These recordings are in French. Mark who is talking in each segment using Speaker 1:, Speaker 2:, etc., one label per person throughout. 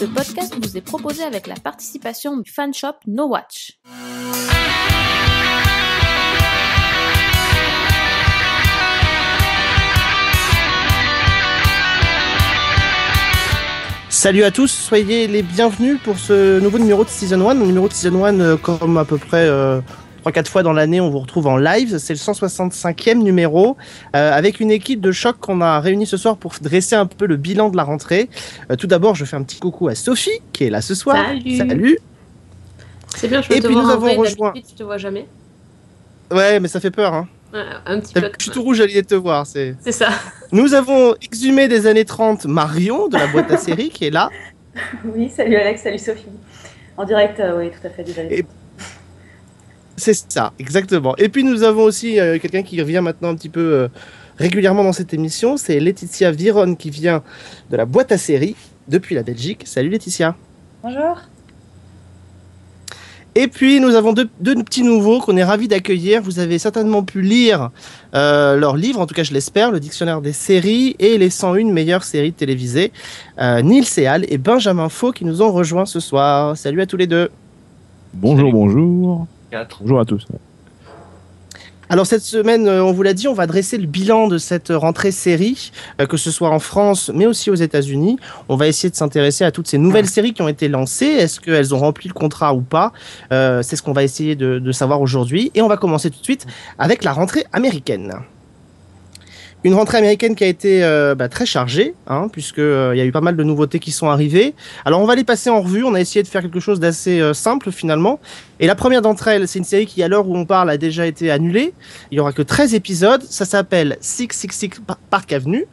Speaker 1: Ce podcast vous est proposé avec la participation du fanshop No Watch.
Speaker 2: Salut à tous, soyez les bienvenus pour ce nouveau numéro de Season 1. Le numéro de Season 1, comme à peu près 3-4 fois dans l'année, on vous retrouve en live. C'est le 165e numéro, avec une équipe de choc qu'on a réunie ce soir pour dresser un peu le bilan de la rentrée. Tout d'abord, je fais un petit coucou à Sophie, qui est là ce soir.
Speaker 1: Salut. C'est bien, je peux te voir en vrai, d'habitude je te vois jamais.
Speaker 2: Ouais, mais ça fait peur, hein.
Speaker 1: Un petit peu.
Speaker 2: Je suis tout rouge, j'allais te voir. C'est
Speaker 1: ça.
Speaker 2: Nous avons exhumé des années 30 Marion de la boîte à série qui est là.
Speaker 3: Oui, salut Alex, salut Sophie. En direct, oui, tout à fait, des années 30.
Speaker 2: C'est ça, exactement. Et puis nous avons aussi quelqu'un qui revient maintenant un petit peu régulièrement dans cette émission. C'est Laetitia Viron qui vient de la boîte à série depuis la Belgique. Salut Laetitia.
Speaker 3: Bonjour.
Speaker 2: Et puis nous avons deux petits nouveaux qu'on est ravis d'accueillir. Vous avez certainement pu lire leur livre, en tout cas je l'espère, le dictionnaire des séries et les 101 meilleures séries télévisées. Nils et Al et Benjamin Faux qui nous ont rejoints ce soir. Salut à tous les deux.
Speaker 4: Bonjour,
Speaker 5: Salut.
Speaker 4: bonjour.
Speaker 5: 4.
Speaker 4: Bonjour à tous.
Speaker 2: Alors cette semaine, on vous l'a dit, on va dresser le bilan de cette rentrée série, que ce soit en France, mais aussi aux États-Unis. On va essayer de s'intéresser à toutes ces nouvelles séries qui ont été lancées. Est-ce qu'elles ont rempli le contrat ou pas? C'est ce qu'on va essayer de savoir aujourd'hui. Et on va commencer tout de suite avec la rentrée américaine. Une rentrée américaine qui a été très chargée, hein, puisqu'il y a eu pas mal de nouveautés qui sont arrivées. Alors on va les passer en revue, on a essayé de faire quelque chose d'assez simple finalement. Et la première d'entre elles, c'est une série qui à l'heure où on parle a déjà été annulée. Il n'y aura que 13 épisodes, ça s'appelle 666 Park Avenue.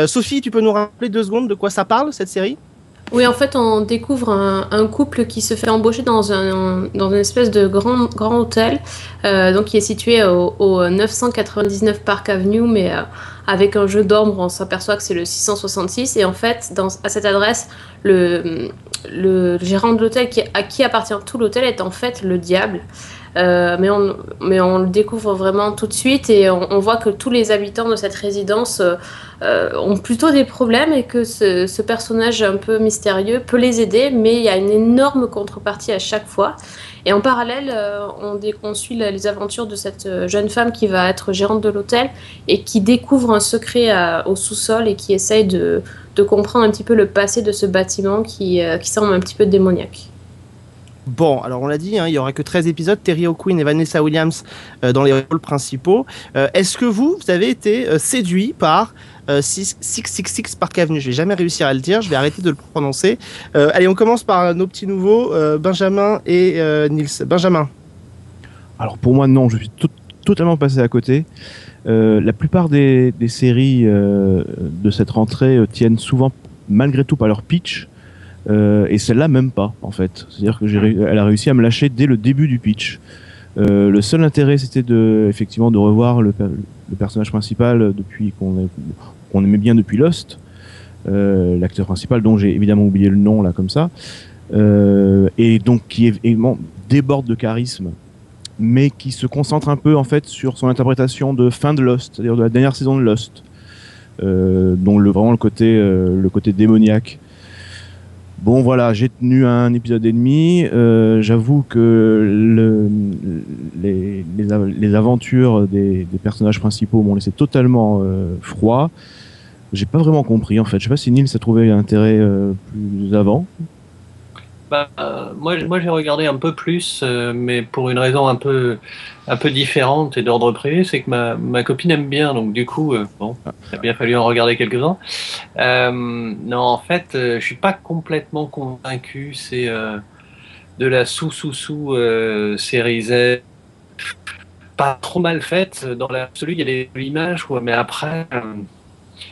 Speaker 2: Sophie, tu peux nous rappeler 2 secondes de quoi ça parle cette série ?
Speaker 1: Oui, en fait, on découvre un couple qui se fait embaucher dans une espèce de grand hôtel, donc qui est situé au 999 Park Avenue, mais avec un jeu d'ombre, on s'aperçoit que c'est le 666. Et en fait, à cette adresse, le gérant de l'hôtel, à qui appartient tout l'hôtel, est en fait le diable. Mais on le découvre vraiment tout de suite et on voit que tous les habitants de cette résidence ont plutôt des problèmes et que ce personnage un peu mystérieux peut les aider, mais il y a une énorme contrepartie à chaque fois. Et en parallèle, on suit les aventures de cette jeune femme qui va être gérante de l'hôtel et qui découvre un secret au sous-sol et qui essaye de comprendre un petit peu le passé de ce bâtiment qui semble un petit peu démoniaque.
Speaker 2: Bon, alors on l'a dit, hein, il n'y aura que 13 épisodes, Terry O'Quinn et Vanessa Williams dans les rôles principaux. Est-ce que vous avez été séduit par 666 Park Avenue? Je vais jamais réussir à le dire, je vais arrêter de le prononcer. Allez, on commence par nos petits nouveaux, Benjamin et Nils. Benjamin.
Speaker 4: Alors pour moi, non, je suis totalement passé à côté. La plupart des séries de cette rentrée tiennent souvent malgré tout par leur pitch. Et celle-là même pas en fait, c'est-à-dire que elle a réussi à me lâcher dès le début du pitch. Le seul intérêt c'était effectivement de revoir le personnage principal depuis qu'on aimait bien depuis Lost, l'acteur principal dont j'ai évidemment oublié le nom là comme ça, et donc qui évidemment déborde de charisme, mais qui se concentre un peu en fait sur son interprétation de fin de Lost, c'est-à-dire de la dernière saison de Lost, dont vraiment le côté démoniaque. Bon voilà, j'ai tenu un épisode et demi. J'avoue que les aventures des personnages principaux m'ont laissé totalement froid. J'ai pas vraiment compris en fait. Je sais pas si Nils a trouvé l'intérêt plus avant.
Speaker 5: Moi j'ai regardé un peu plus, mais pour une raison un peu différente et d'ordre privé, c'est que ma copine aime bien, donc du coup, il a bien fallu en regarder quelques-uns. Non, en fait, je suis pas complètement convaincu. C'est de la série Z, pas trop mal faite. Dans l'absolu, il y a des images, quoi, mais après,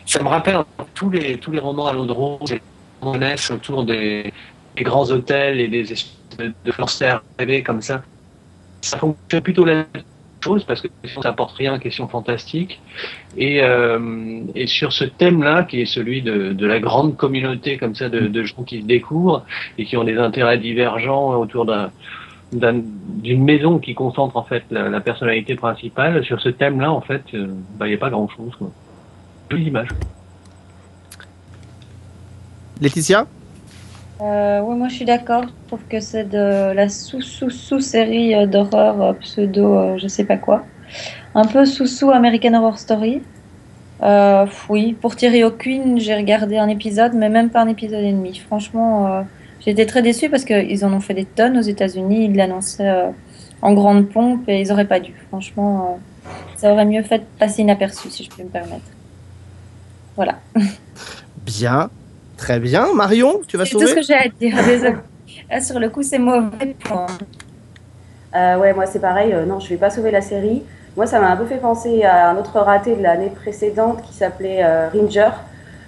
Speaker 5: ça me rappelle tous les romans à l'eau de rose, les romans autour des grands hôtels et des espèces de fleurs rêvées comme ça. Ça fonctionne plutôt la chose parce que ça n'apporte rien à question fantastique. Et sur ce thème-là, qui est celui de la grande communauté comme ça de gens qui se découvrent et qui ont des intérêts divergents autour d'une maison qui concentre en fait la personnalité principale, sur ce thème-là, en fait, il n'y a pas grand-chose, quoi. Plus d'image.
Speaker 2: Laetitia ?
Speaker 6: Oui, moi je suis d'accord. Je trouve que c'est de la sous-série d'horreur pseudo, je sais pas quoi. Un peu sous American Horror Story. Oui, pour Thierry O'Quinn, j'ai regardé un épisode, mais même pas un épisode et demi. Franchement, j'ai été très déçue parce qu'ils en ont fait des tonnes aux États-Unis. Ils l'annonçaient en grande pompe et ils auraient pas dû. Franchement, ça aurait mieux fait de passer inaperçu, si je peux me permettre. Voilà.
Speaker 2: Bien, très bien. Marion, tu vas
Speaker 6: C'est tout ce
Speaker 2: sauver?
Speaker 6: que j'ai à dire. Désolée. Là, sur le coup, c'est mauvais point.
Speaker 3: Ouais, moi c'est pareil, non, je vais pas sauver la série. Moi, ça m'a un peu fait penser à un autre raté de l'année précédente qui s'appelait Ringer,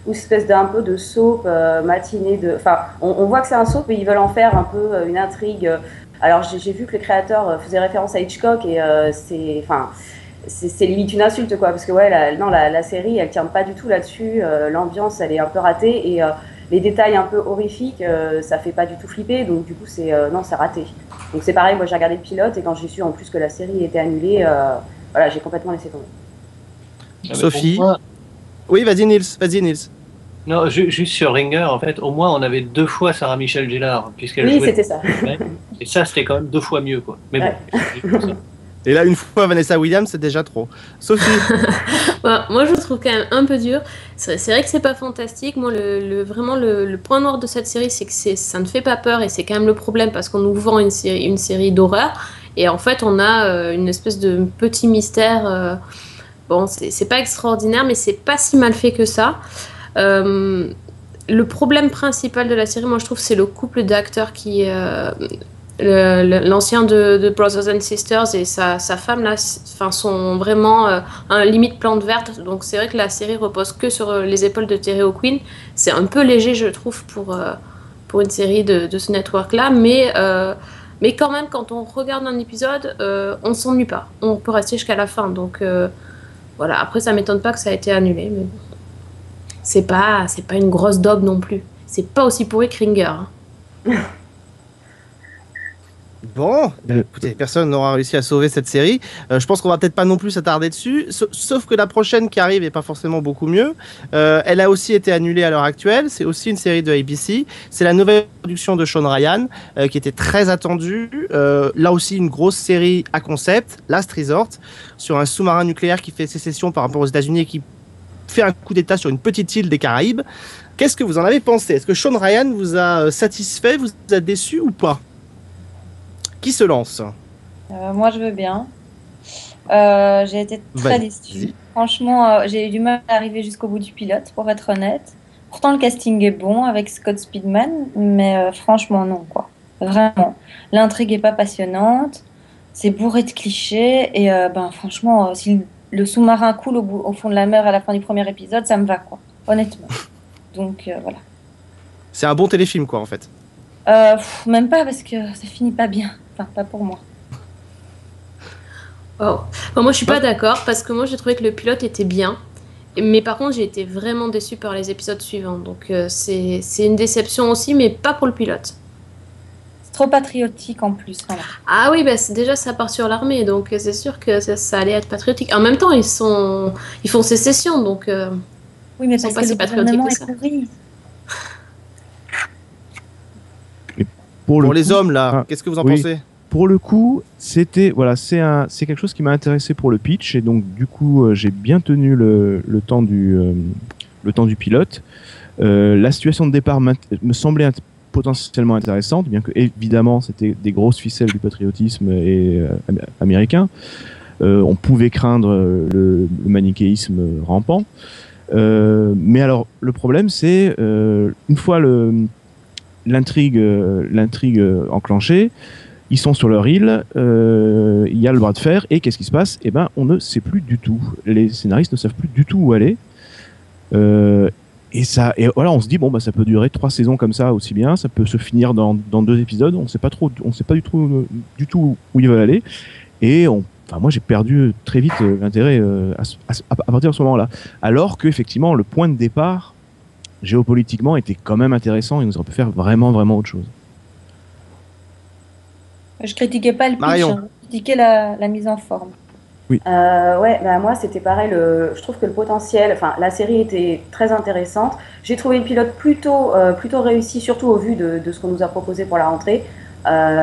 Speaker 3: une espèce d'un peu de soap matinée de. Enfin, on voit que c'est un soap et ils veulent en faire un peu une intrigue. Alors, j'ai vu que le créateur faisait référence à Hitchcock et c'est limite une insulte, quoi, parce que ouais, la série, elle tient pas du tout là-dessus. L'ambiance, elle est un peu ratée et les détails un peu horrifiques, ça fait pas du tout flipper. Donc du coup, non, c'est raté. Donc c'est pareil, moi j'ai regardé le pilote et quand j'ai su en plus que la série était annulée, voilà, j'ai complètement laissé tomber.
Speaker 2: Sophie.
Speaker 5: Au moins-
Speaker 2: Oui, vas-y Nils, vas-y Nils.
Speaker 5: Non, juste sur Ringer, en fait, au moins on avait 2 fois Sarah Michelle Gellar, puisqu'elle
Speaker 3: Oui,
Speaker 5: jouait.
Speaker 3: c'était ça.
Speaker 5: Et ça, c'était quand même 2 fois mieux, quoi. Mais bon,
Speaker 3: Ouais.
Speaker 5: c'est juste pour ça.
Speaker 2: Et là, une fois Vanessa Williams, c'est déjà trop. Sophie.
Speaker 1: Bah, moi, je le trouve quand même un peu dur. C'est vrai que c'est pas fantastique. Moi, vraiment, le point noir de cette série, c'est que ça ne fait pas peur et c'est quand même le problème parce qu'on nous vend une série d'horreur et en fait, on a une espèce de petit mystère. Bon, c'est pas extraordinaire, mais c'est pas si mal fait que ça. Le problème principal de la série, moi, je trouve, c'est le couple d'acteurs qui. L'ancien de Brothers and Sisters et sa femme là, sont vraiment un limite plante verte. Donc c'est vrai que la série repose que sur les épaules de Terry O'Quinn. C'est un peu léger, je trouve, pour une série de ce network-là, mais quand même, quand on regarde un épisode, on s'ennuie pas. On peut rester jusqu'à la fin. Donc voilà. Après, ça m'étonne pas que ça a été annulé, mais bon. C'est pas une grosse daube non plus. C'est pas aussi pourri que Ringer. Hein.
Speaker 2: Bon, écoutez, personne n'aura réussi à sauver cette série. Je pense qu'on va peut-être pas non plus s'attarder dessus, sauf que la prochaine qui arrive est pas forcément beaucoup mieux. Elle a aussi été annulée à l'heure actuelle. C'est aussi une série de ABC. C'est la nouvelle production de Sean Ryan, qui était très attendue. Là aussi, une grosse série à concept, Last Resort, sur un sous-marin nucléaire qui fait sécession par rapport aux États-Unis et qui fait un coup d'État sur une petite île des Caraïbes. Qu'est-ce que vous en avez pensé? Est-ce que Sean Ryan vous a satisfait, vous a déçu ou pas? Qui se lance?
Speaker 6: Moi, je veux bien. J'ai été très
Speaker 2: Vas-y.
Speaker 6: déçue. Franchement, j'ai eu du mal à arriver jusqu'au bout du pilote, pour être honnête. Pourtant, le casting est bon avec Scott Speedman, mais franchement, non, quoi. Vraiment. L'intrigue est pas passionnante. C'est bourré de clichés. Et franchement, si le sous-marin coule au fond de la mer à la fin du premier épisode, ça me va, quoi. Honnêtement. Donc, voilà.
Speaker 2: C'est un bon téléfilm, quoi, en fait.
Speaker 6: Même pas parce que ça finit pas bien. Enfin, pas pour moi.
Speaker 1: Oh. Bon, moi, je suis pas d'accord parce que moi, j'ai trouvé que le pilote était bien. Mais par contre, j'ai été vraiment déçue par les épisodes suivants. Donc, c'est une déception aussi, mais pas pour le pilote.
Speaker 6: C'est trop patriotique en plus. Voilà.
Speaker 1: Ah oui, bah, déjà, ça part sur l'armée. Donc, c'est sûr que ça allait être patriotique. En même temps, ils font sécession. Donc,
Speaker 6: oui, mais
Speaker 1: ils sont
Speaker 6: parce
Speaker 1: pas
Speaker 6: que
Speaker 1: si
Speaker 6: le
Speaker 1: patriotiques
Speaker 6: gouvernement
Speaker 1: que
Speaker 6: est
Speaker 1: ça.
Speaker 6: pourri.
Speaker 2: Pour les
Speaker 4: coup,
Speaker 2: hommes, là,
Speaker 4: ah,
Speaker 2: qu'est-ce que vous en
Speaker 4: oui.
Speaker 2: pensez?
Speaker 4: Pour le coup, c'est quelque chose qui m'a intéressé pour le pitch et donc du coup j'ai bien tenu le temps du pilote. La situation de départ me semblait potentiellement intéressante, bien que évidemment c'était des grosses ficelles du patriotisme américain. On pouvait craindre le manichéisme rampant. Mais alors le problème c'est une fois l'intrigue enclenchée, ils sont sur leur île, il y a le bras de fer, et qu'est-ce qui se passe? Eh ben, on ne sait plus du tout. Les scénaristes ne savent plus du tout où aller. Et voilà, on se dit bon, bah, ça peut durer 3 saisons comme ça aussi bien, ça peut se finir dans 2 épisodes. On sait pas du tout où ils veulent aller. Et moi, j'ai perdu très vite l'intérêt à partir de ce moment-là. Alors que effectivement, le point de départ géopolitiquement était quand même intéressant et nous aurait pu faire vraiment autre chose.
Speaker 6: Je critiquais pas le pitch,
Speaker 2: Marion.
Speaker 6: hein. Je critiquais la mise en forme.
Speaker 3: Ouais, bah moi c'était pareil. Je trouve que le potentiel, enfin la série était très intéressante. J'ai trouvé le pilote plutôt réussi, surtout au vu de ce qu'on nous a proposé pour la rentrée.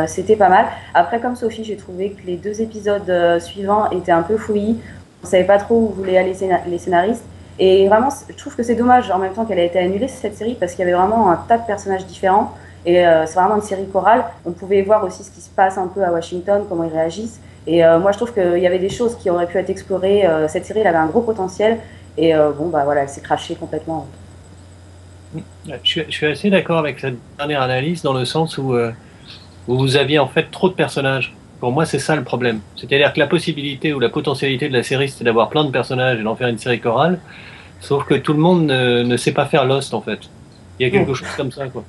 Speaker 3: C'était pas mal. Après, comme Sophie, j'ai trouvé que les 2 épisodes suivants étaient un peu fouillis. On savait pas trop où voulaient aller les scénaristes. Et vraiment, je trouve que c'est dommage en même temps qu'elle a été annulée cette série parce qu'il y avait vraiment un tas de personnages différents. Et c'est vraiment une série chorale. On pouvait voir aussi ce qui se passe un peu à Washington, comment ils réagissent. Et moi, je trouve qu'il y avait des choses qui auraient pu être explorées. Cette série, elle avait un gros potentiel. Et bon, bah voilà, elle s'est crachée complètement.
Speaker 5: Je suis assez d'accord avec cette dernière analyse dans le sens où vous aviez en fait trop de personnages. Pour moi, c'est ça le problème. C'est-à-dire que la possibilité ou la potentialité de la série, c'était d'avoir plein de personnages et d'en faire une série chorale. Sauf que tout le monde ne sait pas faire Lost, en fait. Il y a quelque chose comme ça, quoi.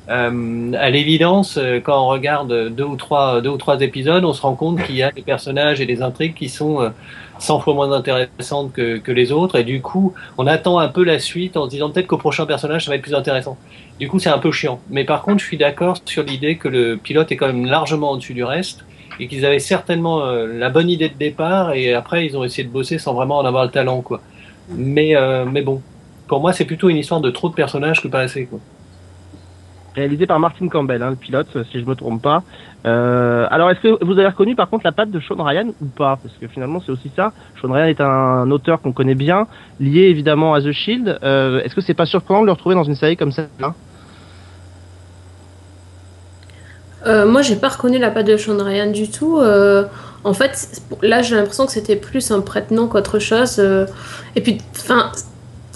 Speaker 5: À l'évidence, quand on regarde deux ou trois épisodes, on se rend compte qu'il y a des personnages et des intrigues qui sont 100 fois moins intéressantes que les autres, et du coup, on attend un peu la suite en se disant peut-être qu'au prochain personnage, ça va être plus intéressant. Du coup, c'est un peu chiant. Mais par contre, je suis d'accord sur l'idée que le pilote est quand même largement au-dessus du reste, et qu'ils avaient certainement la bonne idée de départ, et après, ils ont essayé de bosser sans vraiment en avoir le talent, quoi. Mais bon, pour moi, c'est plutôt une histoire de trop de personnages que pas assez, quoi.
Speaker 2: Réalisé par Martin Campbell, hein, le pilote, si je me trompe pas. Alors, est-ce que vous avez reconnu par contre la patte de Sean Ryan ou pas? Parce que finalement, c'est aussi ça. Sean Ryan est un auteur qu'on connaît bien, lié évidemment à The Shield. Est-ce que c'est pas surprenant de le retrouver dans une série comme ça, hein?
Speaker 1: Moi, j'ai pas reconnu la patte de Sean Ryan du tout. En fait, là, j'ai l'impression que c'était plus un prête-nom qu'autre chose. Et puis, enfin,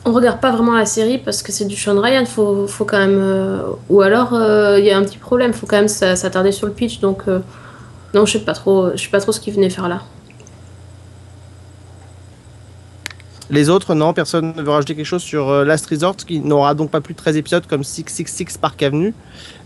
Speaker 1: on regarde pas vraiment la série parce que c'est du Sean Ryan. Faut quand même. Ou alors, il y a un petit problème. Faut quand même s'attarder sur le pitch. Donc, non, je sais pas trop ce qu'il venait faire là.
Speaker 2: Les autres, non, personne ne veut rajouter quelque chose sur Last Resort, qui n'aura donc pas plus de 13 épisodes comme 666 Park Avenue.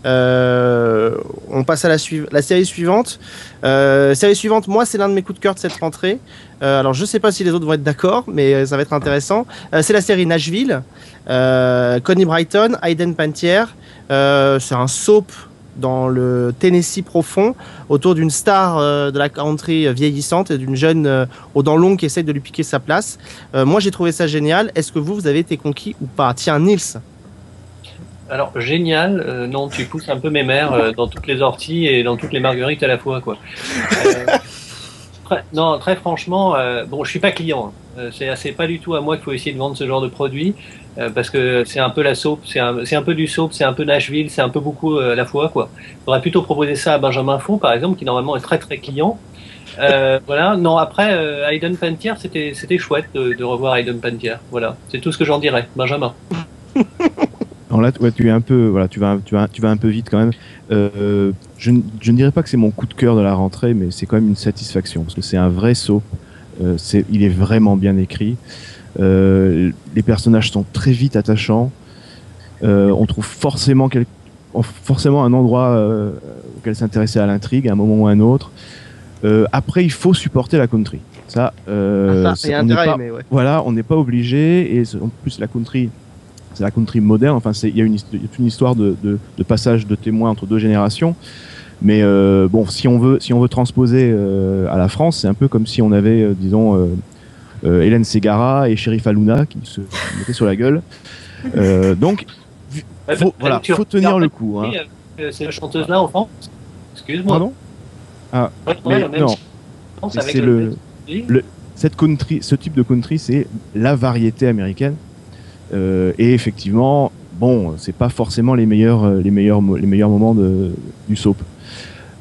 Speaker 2: On passe à la série suivante. Série suivante, moi, c'est l'un de mes coups de cœur de cette rentrée. Alors, je sais pas si les autres vont être d'accord, mais ça va être intéressant. C'est la série Nashville. Connie Brighton, Hayden Panettiere. C'est un soap dans le Tennessee profond, autour d'une star de la country vieillissante et d'une jeune aux dents longues qui essaie de lui piquer sa place. Moi, j'ai trouvé ça génial. Est-ce que vous avez été conquis ou pas? Tiens, Nils.
Speaker 5: Alors, génial. Non, tu pousses un peu mes mères dans toutes les orties et dans toutes les marguerites à la fois, quoi. Non, très franchement, bon, je suis pas client. C'est pas du tout à moi qu'il faut essayer de vendre ce genre de produit, parce que c'est un peu la soap, c'est un peu du soap, c'est un peu Nashville, c'est un peu beaucoup à la fois, quoi. Il faudrait plutôt proposer ça à Benjamin Font, par exemple, qui normalement est très très client. Voilà. Non, après, Hayden Panettiere, c'était chouette de revoir Hayden Panettiere. Voilà, c'est tout ce que j'en dirais. Benjamin.
Speaker 4: Alors là, ouais, tu es un peu, voilà, tu vas un peu vite quand même. Je ne dirais pas que c'est mon coup de cœur de la rentrée, mais c'est quand même une satisfaction parce que c'est un vrai soap. Il est vraiment bien écrit. Les personnages sont très vite attachants. On trouve forcément un endroit auquel s'intéresser à l'intrigue à un moment ou à un autre. Après, il faut supporter la country. Ça, voilà, on n'est pas obligé. Et en plus, la country, c'est la country moderne. Enfin, il y a une histoire de passage de témoins entre deux générations. Mais bon, si on veut transposer à la France, c'est un peu comme si on avait, disons, Hélène Ségara et Sheriff Aluna qui se mettaient sur la gueule. Donc, faut tenir le coup. Hein.
Speaker 5: C'est la chanteuse là en France. Excuse-moi.
Speaker 4: Pardon. Ah, non. C'est ce type de country, c'est la variété américaine. Et effectivement, bon, c'est pas forcément les meilleurs moments du soap.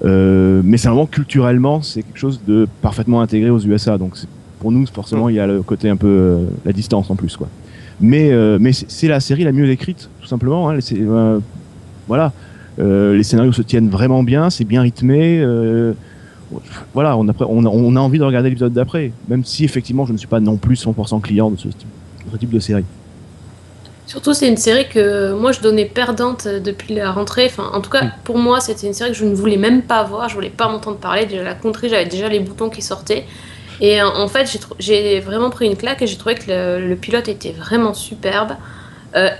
Speaker 4: Mais c'est vraiment culturellement, c'est quelque chose de parfaitement intégré aux USA. Donc pour nous, forcément, il y a le côté un peu la distance en plus, quoi. Mais c'est la série la mieux écrite, tout simplement. Hein. Voilà, les scénarios se tiennent vraiment bien, c'est bien rythmé. Voilà, on a envie de regarder l'épisode d'après, même si effectivement, je ne suis pas non plus 100% client de ce type de série.
Speaker 1: Surtout, c'est une série que moi je donnais perdante depuis la rentrée. Enfin, en tout cas, pour moi, c'était une série que je ne voulais même pas voir. Je voulais pas m'entendre parler. Déjà la country, j'avais déjà les boutons qui sortaient. Et en fait, j'ai vraiment pris une claque et j'ai trouvé que le pilote était vraiment superbe.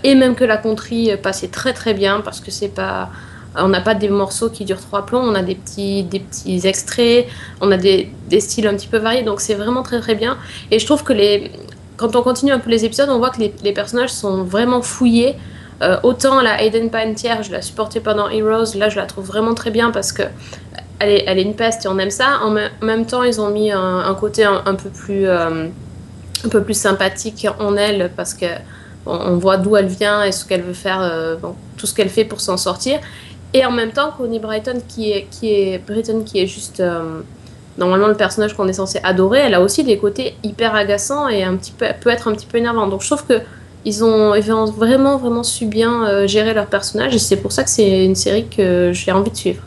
Speaker 1: Et même que la country passait très très bien parce que c'est pas. On n'a pas des morceaux qui durent 3 plombs, on a des petits extraits, on a des styles un petit peu variés, donc c'est vraiment très très bien. Et je trouve que quand on continue un peu les épisodes, on voit que les personnages sont vraiment fouillés. Autant la Hayden Panettiere, je la supportais pas dans Heroes, là je la trouve vraiment très bien parce que elle est une peste et on aime ça. En même temps, ils ont mis un côté un peu plus sympathique en elle parce que on voit d'où elle vient et ce qu'elle veut faire, tout ce qu'elle fait pour s'en sortir. Et en même temps, Connie Britton qui est juste normalement le personnage qu'on est censé adorer, elle a aussi des côtés hyper agaçants et peut être un petit peu énervant. Donc je trouve que ils ont vraiment vraiment su bien gérer leur personnage et c'est pour ça que c'est une série que j'ai envie de suivre.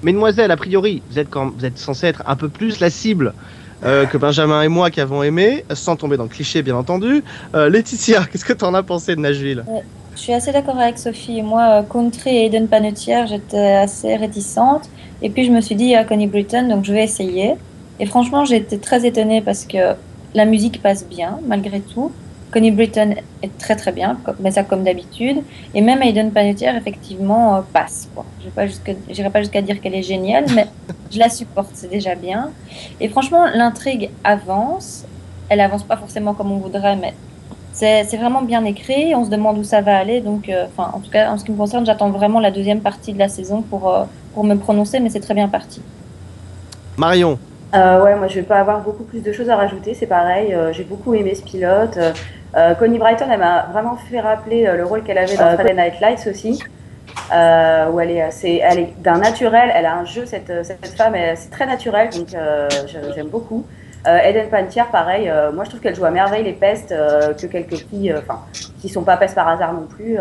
Speaker 2: Mesdemoiselles, a priori, vous êtes censé être un peu plus la cible que Benjamin et moi qui avons aimé, sans tomber dans le cliché bien entendu. Laetitia, qu'est-ce que tu en as pensé de Nashville?
Speaker 6: Je suis assez d'accord avec Sophie. Moi, Country et Hayden Panettiere, j'étais assez réticente. Et puis, je me suis dit, à Connie Britton, donc je vais essayer. Et franchement, j'ai été très étonnée parce que la musique passe bien, malgré tout. Connie Britton est très très bien, mais ça comme d'habitude. Et même Hayden Panettiere, effectivement, passe, quoi. J'irai pas jusqu'à dire qu'elle est géniale, mais je la supporte, c'est déjà bien. Et franchement, l'intrigue avance. Elle avance pas forcément comme on voudrait, mais c'est vraiment bien écrit. On se demande où ça va aller. Donc, en tout cas, en ce qui me concerne, j'attends vraiment la deuxième partie de la saison pour me prononcer, mais c'est très bien parti.
Speaker 2: Marion.
Speaker 3: Ouais, moi je vais pas avoir beaucoup plus de choses à rajouter, c'est pareil, j'ai beaucoup aimé ce pilote. Connie Britton, elle m'a vraiment fait rappeler le rôle qu'elle avait dans Friday Night Lights aussi, où elle est d'un naturel, elle a un jeu, cette femme, c'est très naturel, donc j'aime beaucoup. Hayden Panettiere, pareil, moi je trouve qu'elle joue à merveille les pestes, que quelques filles, qui sont pas pestes par hasard non plus.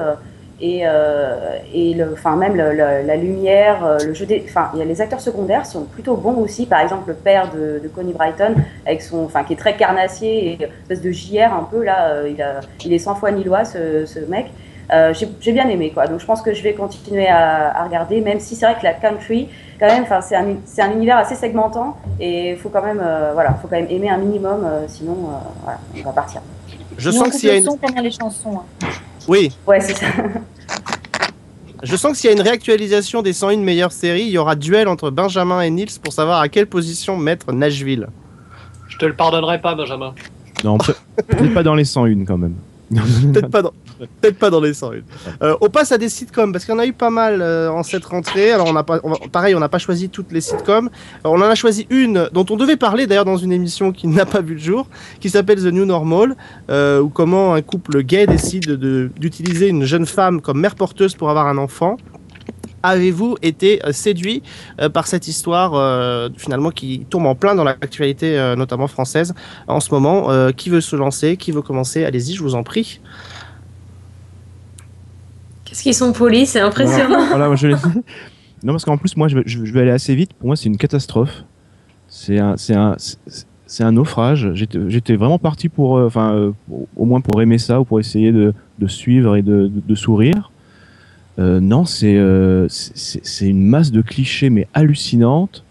Speaker 3: Même la lumière, le jeu il y a les acteurs secondaires sont plutôt bons aussi. Par exemple, le père de Connie Britton, avec qui est très carnassier et espèce de JR un peu là, il est 100 fois nilois ce mec. J'ai bien aimé quoi. Donc je pense que je vais continuer à regarder, même si c'est vrai que la country, quand même, c'est un univers assez segmentant et il faut quand même, faut quand même aimer un minimum, sinon on va partir.
Speaker 2: Je sens que s'il y a une
Speaker 6: son pendant les chansons. Hein.
Speaker 2: Oui.
Speaker 3: Ouais, c'est ça.
Speaker 2: Je sens que s'il y a une réactualisation des 101 meilleures séries, il y aura duel entre Benjamin et Nils pour savoir à quelle position mettre Nashville.
Speaker 5: Je te le pardonnerai pas, Benjamin.
Speaker 4: Non, peut-être pas dans les 101 quand même.
Speaker 2: Peut-être pas dans les 101. On passe à des sitcoms parce qu'il y en a eu pas mal en cette rentrée. Alors on n'a pas choisi toutes les sitcoms. On en a choisi une dont on devait parler d'ailleurs dans une émission qui n'a pas vu le jour, qui s'appelle The New Normal, où comment un couple gay décide d'utiliser une jeune femme comme mère porteuse pour avoir un enfant. Avez-vous été séduit par cette histoire finalement qui tombe en plein dans l'actualité notamment française en ce moment? Qui veut se lancer? Qui veut commencer? Allez-y, je vous en prie.
Speaker 1: Qu'est-ce qu'ils sont polis, c'est impressionnant.
Speaker 4: Voilà, moi, non, parce qu'en plus, moi, je vais aller assez vite. Pour moi, c'est une catastrophe. C'est un naufrage. J'étais vraiment parti pour, au moins pour aimer ça ou pour essayer de suivre et de sourire. Non, c'est une masse de clichés, mais hallucinante.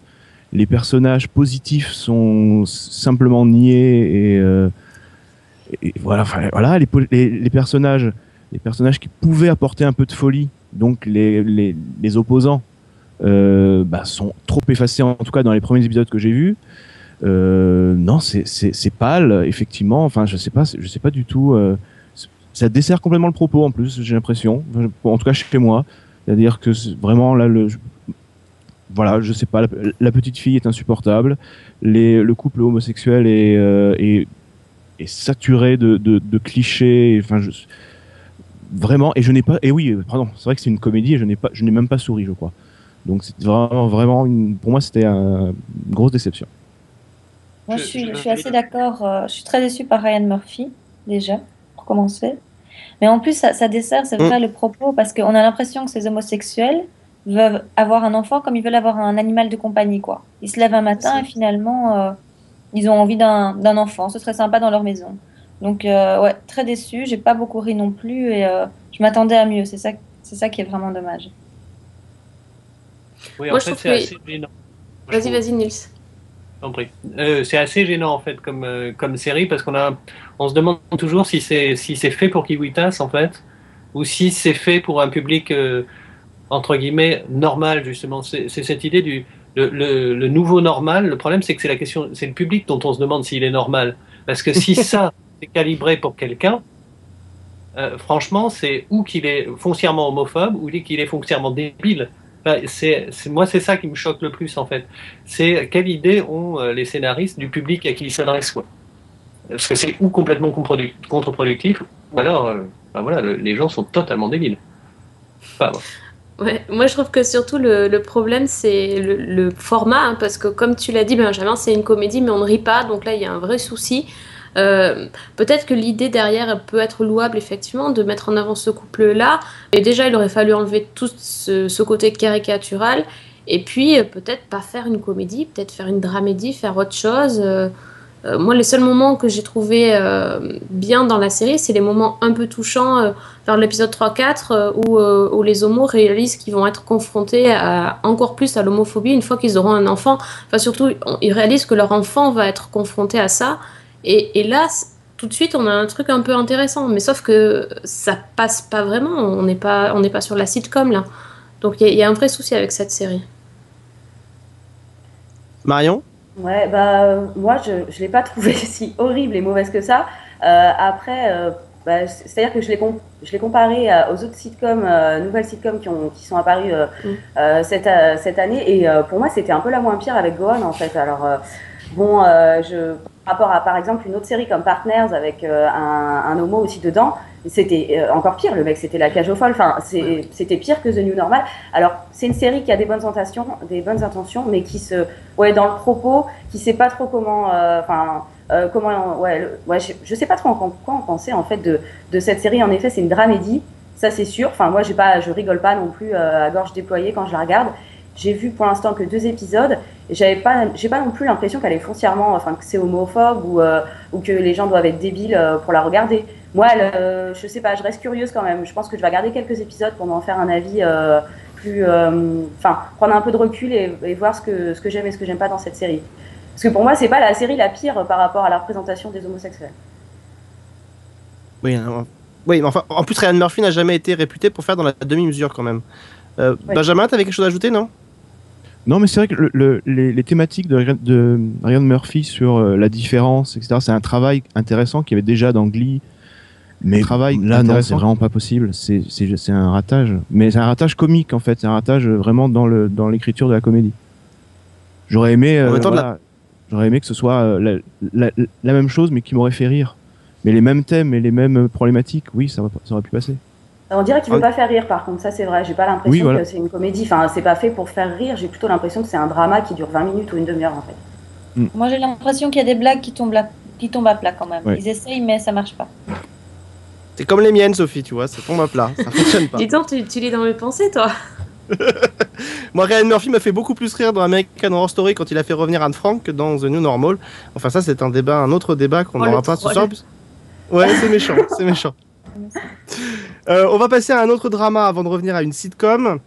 Speaker 4: Les personnages positifs sont simplement niés et voilà. Les personnages qui pouvaient apporter un peu de folie, donc les opposants, sont trop effacés, en tout cas dans les premiers épisodes que j'ai vus. Non, c'est pâle, effectivement. Enfin, je sais pas du tout. Ça dessert complètement le propos en plus, j'ai l'impression. En tout cas chez moi, c'est-à-dire que vraiment là, je sais pas. La petite fille est insupportable. Le couple homosexuel est saturé de clichés. Enfin, vraiment. Et je n'ai pas. Et oui, pardon. C'est vrai que c'est une comédie et je n'ai même pas souri, je crois. Donc c'est vraiment pour moi, c'était une grosse déception.
Speaker 6: Moi, je suis assez d'accord. Je suis très déçue par Ryan Murphy déjà, pour commencer. Mais en plus, ça dessert, c'est vrai, le propos, parce qu'on a l'impression que ces homosexuels veulent avoir un enfant comme ils veulent avoir un animal de compagnie, quoi. Ils se lèvent un matin et finalement, ils ont envie d'un enfant. Ce serait sympa dans leur maison. Donc, ouais, très déçue. J'ai pas beaucoup ri non plus et je m'attendais à mieux. C'est ça qui est vraiment dommage.
Speaker 5: Oui, en fait, c'est assez gênant.
Speaker 1: Vas-y, Nils.
Speaker 5: C'est assez gênant en fait comme série parce on se demande toujours si c'est fait pour Kiwitas en fait ou si c'est fait pour un public entre guillemets normal justement. C'est cette idée le nouveau normal. Le problème, c'est que c'est le public dont on se demande s'il est normal. Parce que si ça c'est calibré pour quelqu'un, franchement, c'est ou qu'il est foncièrement homophobe ou qu'il est foncièrement débile. Enfin, moi, c'est ça qui me choque le plus en fait. C'est quelle idée ont les scénaristes du public à qui ils s'adressent, quoi. Parce que c'est ou complètement contre-productif, ou alors, ben voilà, les gens sont totalement débiles. Enfin, bon.
Speaker 1: Ouais, moi je trouve que surtout le problème c'est le format, hein, parce que comme tu l'as dit Benjamin, c'est une comédie mais on ne rit pas, donc là il y a un vrai souci. Peut-être que l'idée derrière peut être louable effectivement de mettre en avant ce couple-là, mais déjà il aurait fallu enlever tout ce côté caricatural, et puis peut-être pas faire une comédie, peut-être faire une dramédie, faire autre chose. Moi, les seuls moments que j'ai trouvé bien dans la série, c'est les moments un peu touchants vers l'épisode 3-4 où les homos réalisent qu'ils vont être confrontés encore plus à l'homophobie une fois qu'ils auront un enfant. Enfin, surtout, ils réalisent que leur enfant va être confronté à ça. Et là, tout de suite, on a un truc un peu intéressant. Mais sauf que ça passe pas vraiment. On n'est pas sur la sitcom, là. Donc, il y a un vrai souci avec cette série.
Speaker 2: Marion?
Speaker 3: Ouais, moi, je l'ai pas trouvée si horrible et mauvaise que ça. Après, c'est-à-dire que je l'ai comparé aux autres sitcoms, nouvelles sitcoms qui sont apparues cette année. Et pour moi, c'était un peu la moins pire avec Gohan, en fait. Alors, par rapport à, par exemple, une autre série comme Partners avec un homo aussi dedans, c'était encore pire. Le mec, c'était la cage aux folles. Enfin, c'était pire que The New Normal. Alors, c'est une série qui a des bonnes intentions, mais qui dans le propos, qui sait pas trop comment, je sais pas trop quoi en penser en fait de cette série. En effet, c'est une dramédie, ça c'est sûr. Enfin, moi, je rigole pas non plus à gorge déployée quand je la regarde. J'ai vu pour l'instant que 2 épisodes. Et j'ai pas non plus l'impression qu'elle est foncièrement, que c'est homophobe ou que les gens doivent être débiles pour la regarder. Moi, je sais pas, je reste curieuse quand même. Je pense que je vais regarder quelques épisodes pour m'en faire un avis prendre un peu de recul et voir ce que j'aime et ce que j'aime pas dans cette série. Parce que pour moi, c'est pas la série la pire par rapport à la représentation des homosexuels.
Speaker 2: Oui, mais enfin, en plus, Ryan Murphy n'a jamais été réputé pour faire dans la demi-mesure quand même.
Speaker 3: Oui.
Speaker 2: Benjamin, t'avais quelque chose à ajouter, non?
Speaker 4: Non, mais c'est vrai que les thématiques de Ryan Murphy sur la différence, etc., c'est un travail intéressant qu'il y avait déjà dans Glee. Mais là, non, c'est vraiment pas possible. C'est un ratage. Mais c'est un ratage comique, en fait. C'est un ratage vraiment dans l'écriture de la comédie. J'aurais aimé, j'aurais aimé que ce soit la même chose, mais qui m'aurait fait rire. Mais les mêmes thèmes et les mêmes problématiques, oui, ça aurait pu passer.
Speaker 3: On dirait qu'il veut pas faire rire, par contre, ça c'est vrai. J'ai pas l'impression que c'est une comédie. Enfin, c'est pas fait pour faire rire. J'ai plutôt l'impression que c'est un drama qui dure 20 minutes ou une demi-heure en fait.
Speaker 6: Moi j'ai l'impression qu'il y a des blagues qui tombent à plat quand même. Ouais. Ils essayent, mais ça marche pas.
Speaker 2: C'est comme les miennes, Sophie, tu vois, ça tombe à plat, ça fonctionne pas.
Speaker 1: Dis donc, tu lis dans mes pensées, toi.
Speaker 2: Moi, Ryan Murphy m'a fait beaucoup plus rire dans American Horror Story quand il a fait revenir Anne Frank que dans The New Normal. Enfin, ça, c'est un autre débat qu'on n'aura pas ce soir. Ouais, c'est méchant, c'est méchant. On va passer à un autre drama avant de revenir à une sitcom.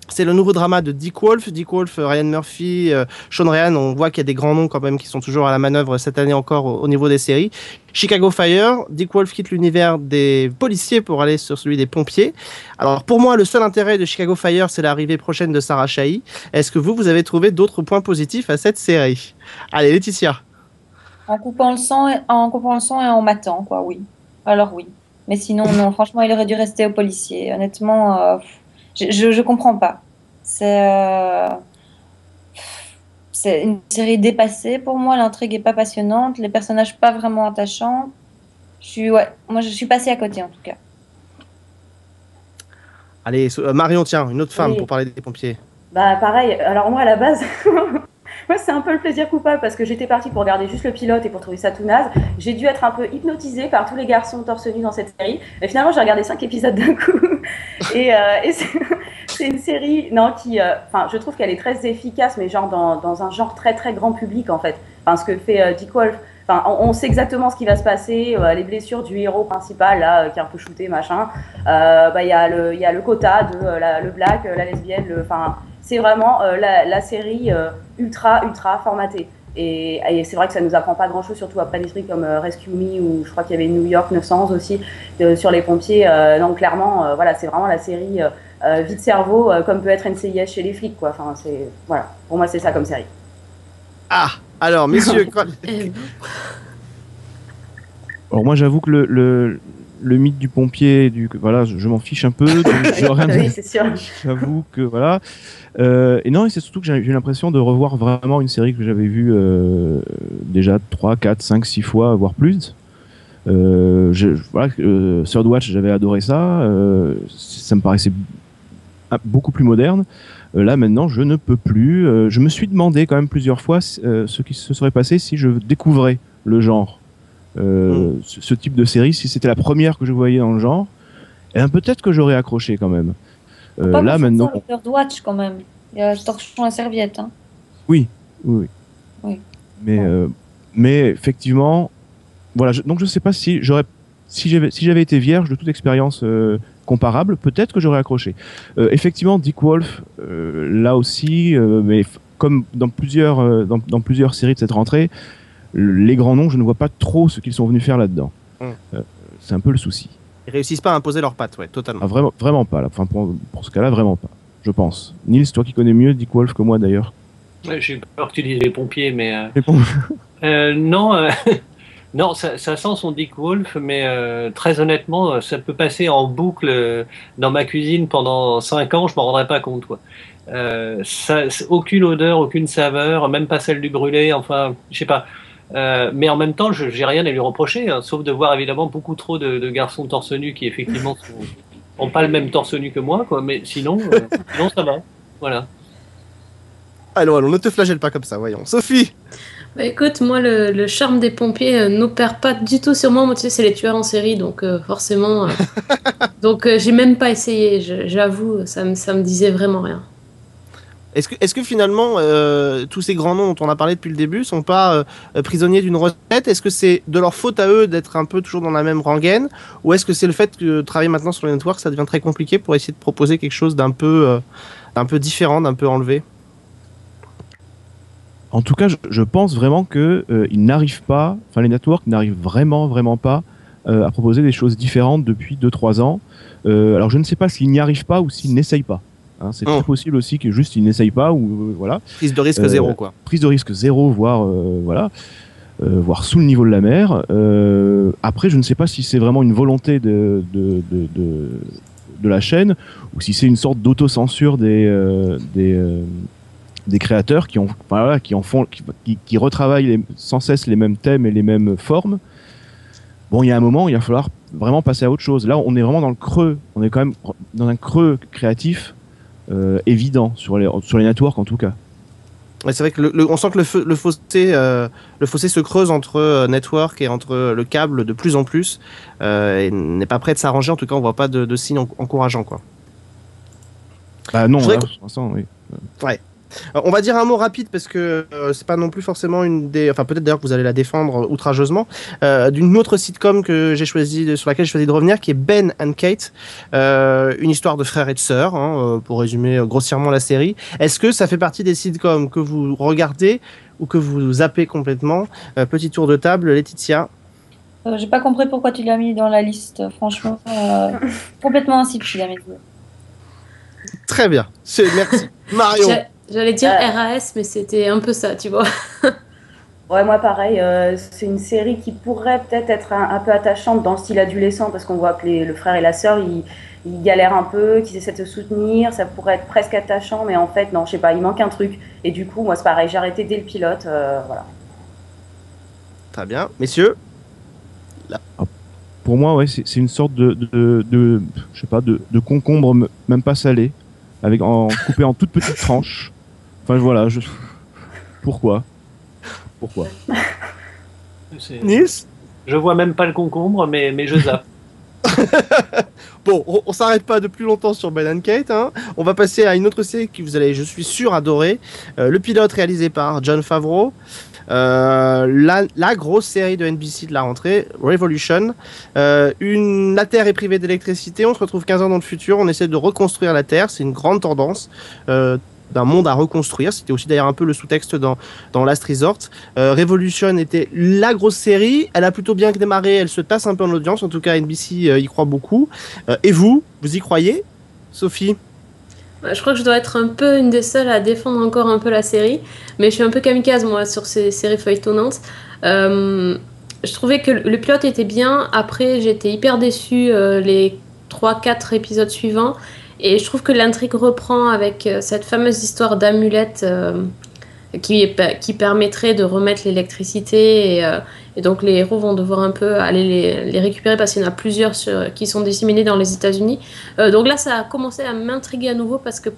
Speaker 2: C'est le nouveau drama de Dick Wolf. Dick Wolf, Ryan Murphy, Sean Ryan. On voit qu'il y a des grands noms quand même qui sont toujours à la manœuvre cette année encore au niveau des séries. Chicago Fire. Dick Wolf quitte l'univers des policiers pour aller sur celui des pompiers. Alors pour moi, le seul intérêt de Chicago Fire, c'est l'arrivée prochaine de Sarah Shahi. Est-ce que vous avez trouvé d'autres points positifs à cette série? Allez, Laetitia.
Speaker 6: En coupant le son et en matant, quoi, oui. Alors oui. Mais sinon, non, franchement, il aurait dû rester aux policiers. Honnêtement, je comprends pas. C'est une série dépassée pour moi. L'intrigue est pas passionnante, les personnages pas vraiment attachants. Moi, je suis passée à côté en tout cas.
Speaker 2: Allez, Marion, tiens, une autre femme pour parler des pompiers.
Speaker 3: Pareil. Alors moi, à la base. Moi, c'est un peu le plaisir coupable parce que j'étais partie pour regarder juste le pilote et pour trouver ça tout naze. J'ai dû être un peu hypnotisée par tous les garçons torse nu dans cette série. Mais finalement, j'ai regardé 5 épisodes d'un coup. Et c'est une série qui, je trouve qu'elle est très efficace, mais genre dans un genre très très grand public en fait. Enfin, ce que fait Dick Wolf. Enfin, on sait exactement ce qui va se passer. Les blessures du héros principal là, qui est un peu shooté machin. Il y a le quota de le black, la lesbienne, c'est vraiment la série ultra formatée. Et c'est vrai que ça nous apprend pas grand-chose, surtout après des trucs comme Rescue Me, ou je crois qu'il y avait New York 911 aussi, sur les pompiers. Donc clairement, voilà, c'est vraiment la série vide cerveau, comme peut être NCIS chez les flics, quoi. Enfin, voilà, pour moi, c'est ça comme série.
Speaker 2: Ah, alors, messieurs,
Speaker 4: Alors moi j'avoue que le mythe du pompier, voilà, je m'en fiche un peu. Donc
Speaker 3: oui, c'est sûr.
Speaker 4: J'avoue que voilà. Et non, et c'est surtout que j'ai eu l'impression de revoir vraiment une série que j'avais vue déjà 3, 4, 5, 6 fois, voire plus. Voilà, Third Watch, j'avais adoré ça. Ça me paraissait beaucoup plus moderne. Là maintenant, je ne peux plus. Je me suis demandé quand même plusieurs fois ce qui se serait passé si je découvrais le genre. Ce type de série, si c'était la première que je voyais dans le genre, et peut-être que j'aurais accroché quand même. Là maintenant,
Speaker 6: Third Watch quand même. Il y a Torchon la serviette. Hein.
Speaker 4: Oui. Mais
Speaker 6: Bon.
Speaker 4: mais effectivement, voilà. Donc je sais pas si j'avais été vierge de toute expérience comparable, peut-être que j'aurais accroché. Effectivement, Dick Wolf, là aussi, mais comme dans plusieurs séries de cette rentrée. Les grands noms, je ne vois pas trop ce qu'ils sont venus faire là-dedans. C'est un peu le souci.
Speaker 2: Ils réussissent pas à imposer leurs pattes, ouais, totalement.
Speaker 4: Ah, vraiment pas. Là. Enfin, pour ce cas-là, vraiment pas. Je pense. Nils, toi qui connais mieux Dick Wolf que moi d'ailleurs.
Speaker 5: Ouais, j'ai peur que tu dises les pompiers, mais non, ça sent son Dick Wolf, mais très honnêtement, ça peut passer en boucle dans ma cuisine pendant 5 ans, je m'en rendrai pas compte, quoi. Aucune odeur, aucune saveur, même pas celle du brûlé, enfin, je sais pas. Mais en même temps, j'ai rien à lui reprocher, hein, sauf de voir évidemment beaucoup trop de garçons torse nu qui effectivement ont pas le même torse nu que moi, quoi. Mais sinon ça va. Voilà.
Speaker 2: Alors, ne te flagelle pas comme ça, voyons. Sophie.
Speaker 1: Bah écoute, moi le charme des pompiers n'opère pas du tout sur moi. Moi, tu sais, c'est les tueurs en série, donc forcément. Donc j'ai même pas essayé. J'avoue, ça me disait vraiment rien.
Speaker 2: Est-ce que finalement, tous ces grands noms dont on a parlé depuis le début sont pas prisonniers d'une recette? Est-ce que c'est de leur faute à eux d'être un peu toujours dans la même rengaine? Ou est-ce que c'est le fait que travailler maintenant sur les networks, ça devient très compliqué pour essayer de proposer quelque chose d'un peu différent, d'un peu enlevé?
Speaker 4: En tout cas, je pense vraiment que ils n'arrivent pas, enfin les networks n'arrivent vraiment pas à proposer des choses différentes depuis 2-3 ans. Alors je ne sais pas s'ils n'y arrivent pas ou s'ils n'essayent pas. Hein, c'est très possible aussi que juste ils n'essayent pas ou voilà.
Speaker 2: Prise de risque zéro, quoi.
Speaker 4: Prise de risque zéro, voire voilà, voire sous le niveau de la mer. Après, je ne sais pas si c'est vraiment une volonté de la chaîne ou si c'est une sorte d'autocensure des créateurs qui retravaillent sans cesse les mêmes thèmes et les mêmes formes. Bon, il y a un moment, il va falloir vraiment passer à autre chose. Là, on est vraiment dans le creux. On est quand même dans un creux créatif évident sur les networks en tout cas.
Speaker 2: Ouais, c'est vrai que on sent que le fossé se creuse entre network et entre le câble de plus en plus. Et n'est pas prêt de s'arranger. En tout cas, on voit pas de signes encourageants, quoi.
Speaker 4: Bah non, là, pour l'instant, oui.
Speaker 2: Ouais. On va dire un mot rapide parce que c'est pas non plus forcément enfin peut-être d'ailleurs que vous allez la défendre outrageusement, d'une autre sitcom sur laquelle j'ai choisi de revenir, qui est Ben and Kate, une histoire de frères et de sœurs, hein, pour résumer grossièrement la série. Est-ce que ça fait partie des sitcoms que vous regardez ou que vous zappez complètement? Petit tour de table, Laetitia.
Speaker 6: J'ai pas compris pourquoi tu l'as mis dans la liste. Franchement, complètement insipide à mes yeux.
Speaker 2: Très bien, merci. Marion.
Speaker 1: J'allais dire RAS, mais c'était un peu ça, tu vois.
Speaker 3: Ouais, moi pareil, c'est une série qui pourrait peut-être être un peu attachante dans le style adolescent, parce qu'on voit que le frère et la sœur, ils galèrent un peu, qu'ils essaient de se soutenir, ça pourrait être presque attachant, mais en fait, non, je sais pas, il manque un truc. Et du coup, moi c'est pareil, j'ai arrêté dès le pilote, voilà.
Speaker 2: Très bien. Messieurs?
Speaker 4: Pour moi, ouais, c'est une sorte de je sais pas, de concombre même pas salé, coupé en toutes petites tranches. Enfin voilà, pourquoi
Speaker 2: Nils?
Speaker 5: Je vois même pas le concombre, mais je zappe.
Speaker 2: Bon, on s'arrête pas de plus longtemps sur Ben and Kate, hein. On va passer à une autre série que vous allez, je suis sûr, adorer. Le pilote réalisé par Jon Favreau. La grosse série de NBC de la rentrée, Revolution. La Terre est privée d'électricité, on se retrouve 15 ans dans le futur, on essaie de reconstruire la Terre, c'est une grande tendance. d'un monde à reconstruire. C'était aussi d'ailleurs un peu le sous-texte dans Last Resort. Revolution était la grosse série. Elle a plutôt bien démarré. Elle se tasse un peu en audience. En tout cas, NBC y croit beaucoup. Et vous y croyez, Sophie?
Speaker 1: Je crois que je dois être un peu une des seules à défendre encore un peu la série, mais je suis un peu kamikaze moi sur ces séries feuilletonnantes. Je trouvais que le pilote était bien, après j'étais hyper déçue les 3-4 épisodes suivants, et je trouve que l'intrigue reprend avec cette fameuse histoire d'amulette qui permettrait de remettre l'électricité et donc les héros vont devoir un peu aller les récupérer parce qu'il y en a plusieurs qui sont disséminés dans les États-Unis. Donc là, ça a commencé à m'intriguer à nouveau parce que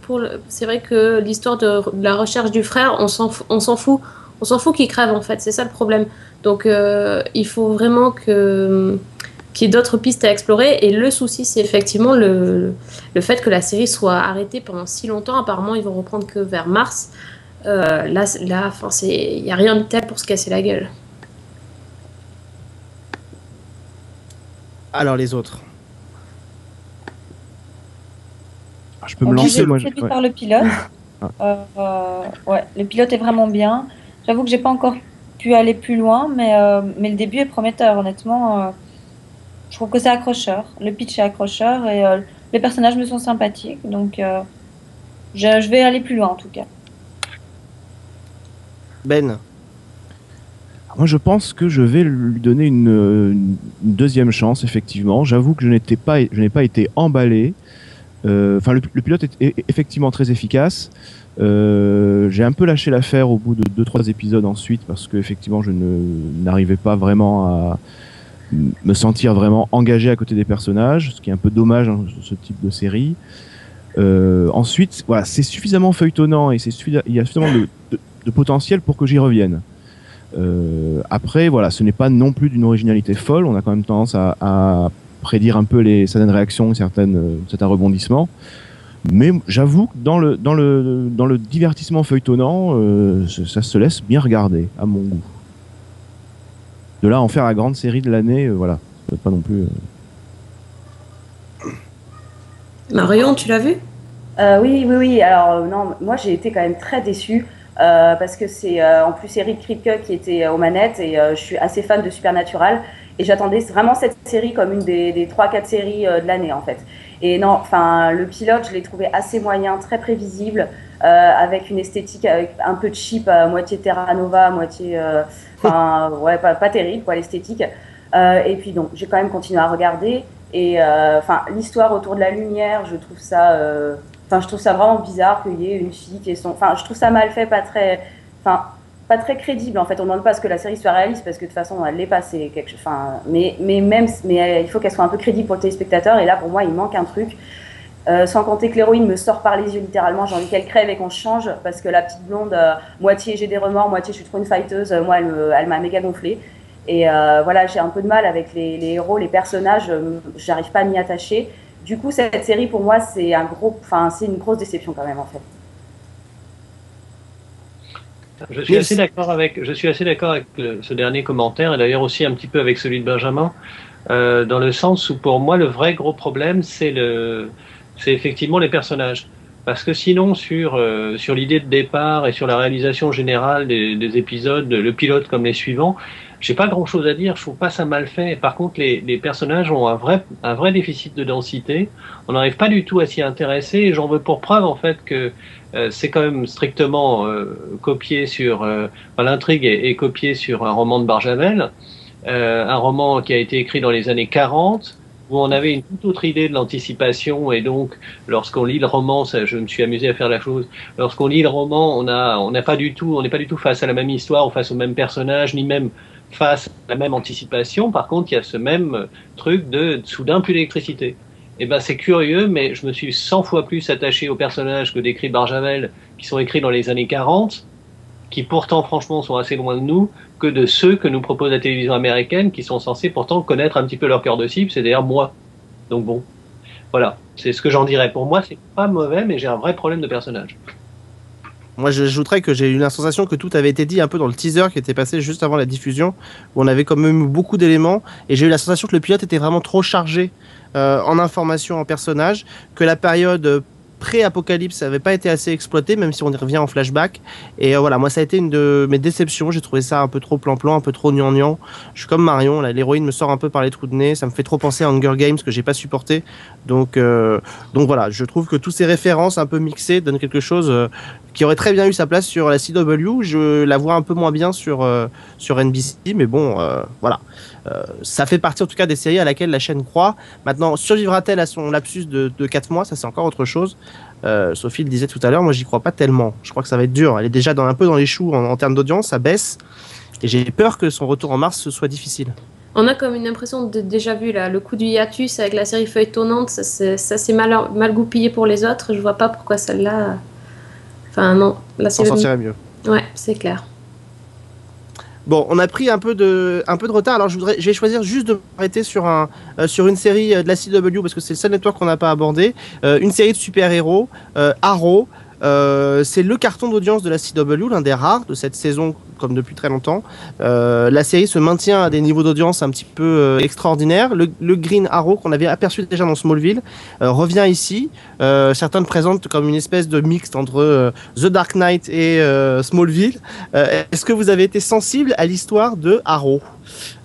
Speaker 1: c'est vrai que l'histoire de la recherche du frère, on s'en fout. On s'en fout qu'il crève en fait, c'est ça le problème. Donc il faut vraiment qu'il y ait d'autres pistes à explorer. Et le souci, c'est effectivement le fait que la série soit arrêtée pendant si longtemps. Apparemment, ils vont reprendre que vers mars. Là, il n'y a rien de tel pour se casser la gueule.
Speaker 2: Alors les autres.
Speaker 4: Je peux me lancer, moi.
Speaker 6: J'ai par le pilote. Ouais, le pilote est vraiment bien. J'avoue que j'ai pas encore pu aller plus loin, mais le début est prometteur. Honnêtement, je trouve que c'est accrocheur. Le pitch est accrocheur et les personnages me sont sympathiques. Donc, je vais aller plus loin en tout cas.
Speaker 2: Ben.
Speaker 4: Moi, je pense que je vais lui donner une deuxième chance, effectivement. J'avoue que je n'ai pas été emballé. Enfin, le pilote est effectivement très efficace. J'ai un peu lâché l'affaire au bout de 2-3 épisodes ensuite parce que effectivement, je n'arrivais pas vraiment à me sentir vraiment engagé à côté des personnages, ce qui est un peu dommage dans ce type de série. Ensuite, voilà, c'est suffisamment feuilletonnant et il y a suffisamment de potentiel pour que j'y revienne. Après, voilà, ce n'est pas non plus d'une originalité folle. On a quand même tendance à prédire un peu certaines réactions, certains rebondissements. Mais j'avoue que dans le divertissement feuilletonnant, ça se laisse bien regarder, à mon goût. De là à en faire la grande série de l'année, voilà, pas non plus.
Speaker 1: Marion, tu l'as vu?
Speaker 3: Oui. Alors non, moi j'ai été quand même très déçue. Parce que c'est en plus Eric Kripke qui était aux manettes et je suis assez fan de Supernatural et j'attendais vraiment cette série comme une des 3-4 séries de l'année en fait. Et non, enfin le pilote je l'ai trouvé assez moyen, très prévisible, avec une esthétique un peu cheap, moitié Terra Nova, moitié, ouais pas terrible quoi l'esthétique. Et puis donc j'ai quand même continué à regarder et enfin l'histoire autour de la lumière, je trouve ça Enfin, je trouve ça vraiment bizarre qu'il y ait une fille qui est son. Enfin, je trouve ça mal fait, pas très crédible. En fait, on ne demande pas à ce que la série soit réaliste parce que de toute façon, elle l'est pas. C'est quelque chose. Enfin, mais il faut qu'elle soit un peu crédible pour le téléspectateur. Et là, pour moi, il manque un truc. Sans compter que l'héroïne me sort par les yeux littéralement. J'ai envie qu'elle crève et qu'on change parce que la petite blonde, moitié j'ai des remords, moitié je suis trop une fighteuse. Moi, elle m'a méga gonflée. Et voilà, j'ai un peu de mal avec les héros, les personnages. J'arrive pas à m'y attacher. Du coup, cette série, pour moi, c'est une grosse déception quand même, en fait.
Speaker 5: Je suis assez d'accord avec ce dernier commentaire, et d'ailleurs aussi un petit peu avec celui de Benjamin, dans le sens où, pour moi, le vrai gros problème, c'est effectivement les personnages. Parce que sinon, sur l'idée de départ et sur la réalisation générale des épisodes, le pilote comme les suivants, j'ai pas grand chose à dire, je trouve pas ça mal fait. Par contre, les personnages ont un vrai déficit de densité. On n'arrive pas du tout à s'y intéresser et j'en veux pour preuve, en fait, que c'est quand même strictement copié sur, l'intrigue est copiée sur un roman de Barjavel, un roman qui a été écrit dans les années 40, où on avait une toute autre idée de l'anticipation et donc, lorsqu'on lit le roman, je me suis amusé à faire la chose, lorsqu'on lit le roman, on n'est pas du tout face à la même histoire ou face au même personnage, ni même face à la même anticipation. Par contre, il y a ce même truc de soudain plus d'électricité. Et ben c'est curieux, mais je me suis 100 fois plus attaché aux personnages que décrit Barjavel, qui sont écrits dans les années 40, qui pourtant franchement sont assez loin de nous, que de ceux que nous propose la télévision américaine, qui sont censés pourtant connaître un petit peu leur cœur de cible, c'est d'ailleurs moi. Donc bon, voilà, c'est ce que j'en dirais. Pour moi, c'est pas mauvais, mais j'ai un vrai problème de personnage.
Speaker 2: Moi, j'ajouterais que j'ai eu la sensation que tout avait été dit un peu dans le teaser qui était passé juste avant la diffusion, où on avait quand même eu beaucoup d'éléments, et j'ai eu la sensation que le pilote était vraiment trop chargé en informations, en personnages, que la période pré-apocalypse n'avait pas été assez exploité, même si on y revient en flashback. Et voilà, moi ça a été une de mes déceptions. J'ai trouvé ça un peu trop plan-plan, un peu trop gnangnan. Je suis comme Marion, l'héroïne me sort un peu par les trous de nez. Ça me fait trop penser à Hunger Games que j'ai pas supporté. Donc voilà, je trouve que toutes ces références un peu mixées donnent quelque chose qui aurait très bien eu sa place sur la CW. Je la vois un peu moins bien sur NBC, mais bon, voilà. Ça fait partie en tout cas des séries à laquelle la chaîne croit. Maintenant, survivra-t-elle à son lapsus de 4 mois? Ça, c'est encore autre chose. Sophie le disait tout à l'heure, moi j'y crois pas tellement. Je crois que ça va être dur. Elle est déjà un peu dans les choux en termes d'audience, ça baisse. Et j'ai peur que son retour en mars soit difficile.
Speaker 1: On a comme une impression de déjà vu là, le coup du hiatus avec la série feuilletonnante, ça s'est mal goupillé pour les autres. Je vois pas pourquoi celle-là. Enfin non, la
Speaker 2: série. On s'en sortirait mieux.
Speaker 1: Ouais, c'est clair.
Speaker 2: Bon, on a pris un peu de retard, alors je vais choisir juste de m'arrêter sur une série de la CW, parce que c'est le seul network qu'on n'a pas abordé, une série de super-héros, Arrow. C'est le carton d'audience de la CW, l'un des rares de cette saison, comme depuis très longtemps. La série se maintient à des niveaux d'audience un petit peu extraordinaires. Le Green Arrow, qu'on avait aperçu déjà dans Smallville, revient ici. Certains le présentent comme une espèce de mixte entre The Dark Knight et Smallville. Est-ce que vous avez été sensible à l'histoire de Arrow?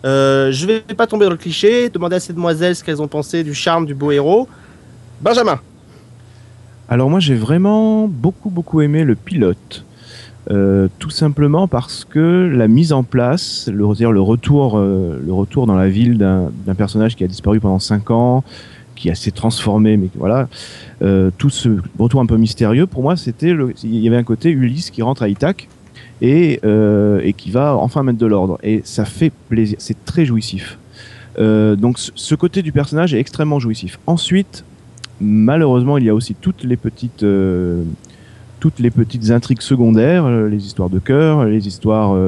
Speaker 2: Je vais pas tomber dans le cliché, demander à ces demoiselles ce qu'elles ont pensé du charme du beau héros. Benjamin.
Speaker 4: Alors moi j'ai vraiment beaucoup aimé le pilote, tout simplement parce que la mise en place, le retour dans la ville d'un personnage qui a disparu pendant 5 ans, qui s'est transformé, mais voilà, tout ce retour un peu mystérieux, pour moi il y avait un côté Ulysse qui rentre à Ithaque et qui va enfin mettre de l'ordre, et ça fait plaisir, c'est très jouissif. Donc ce côté du personnage est extrêmement jouissif. Ensuite, malheureusement, il y a aussi toutes les petites intrigues secondaires, les histoires de cœur, les histoires,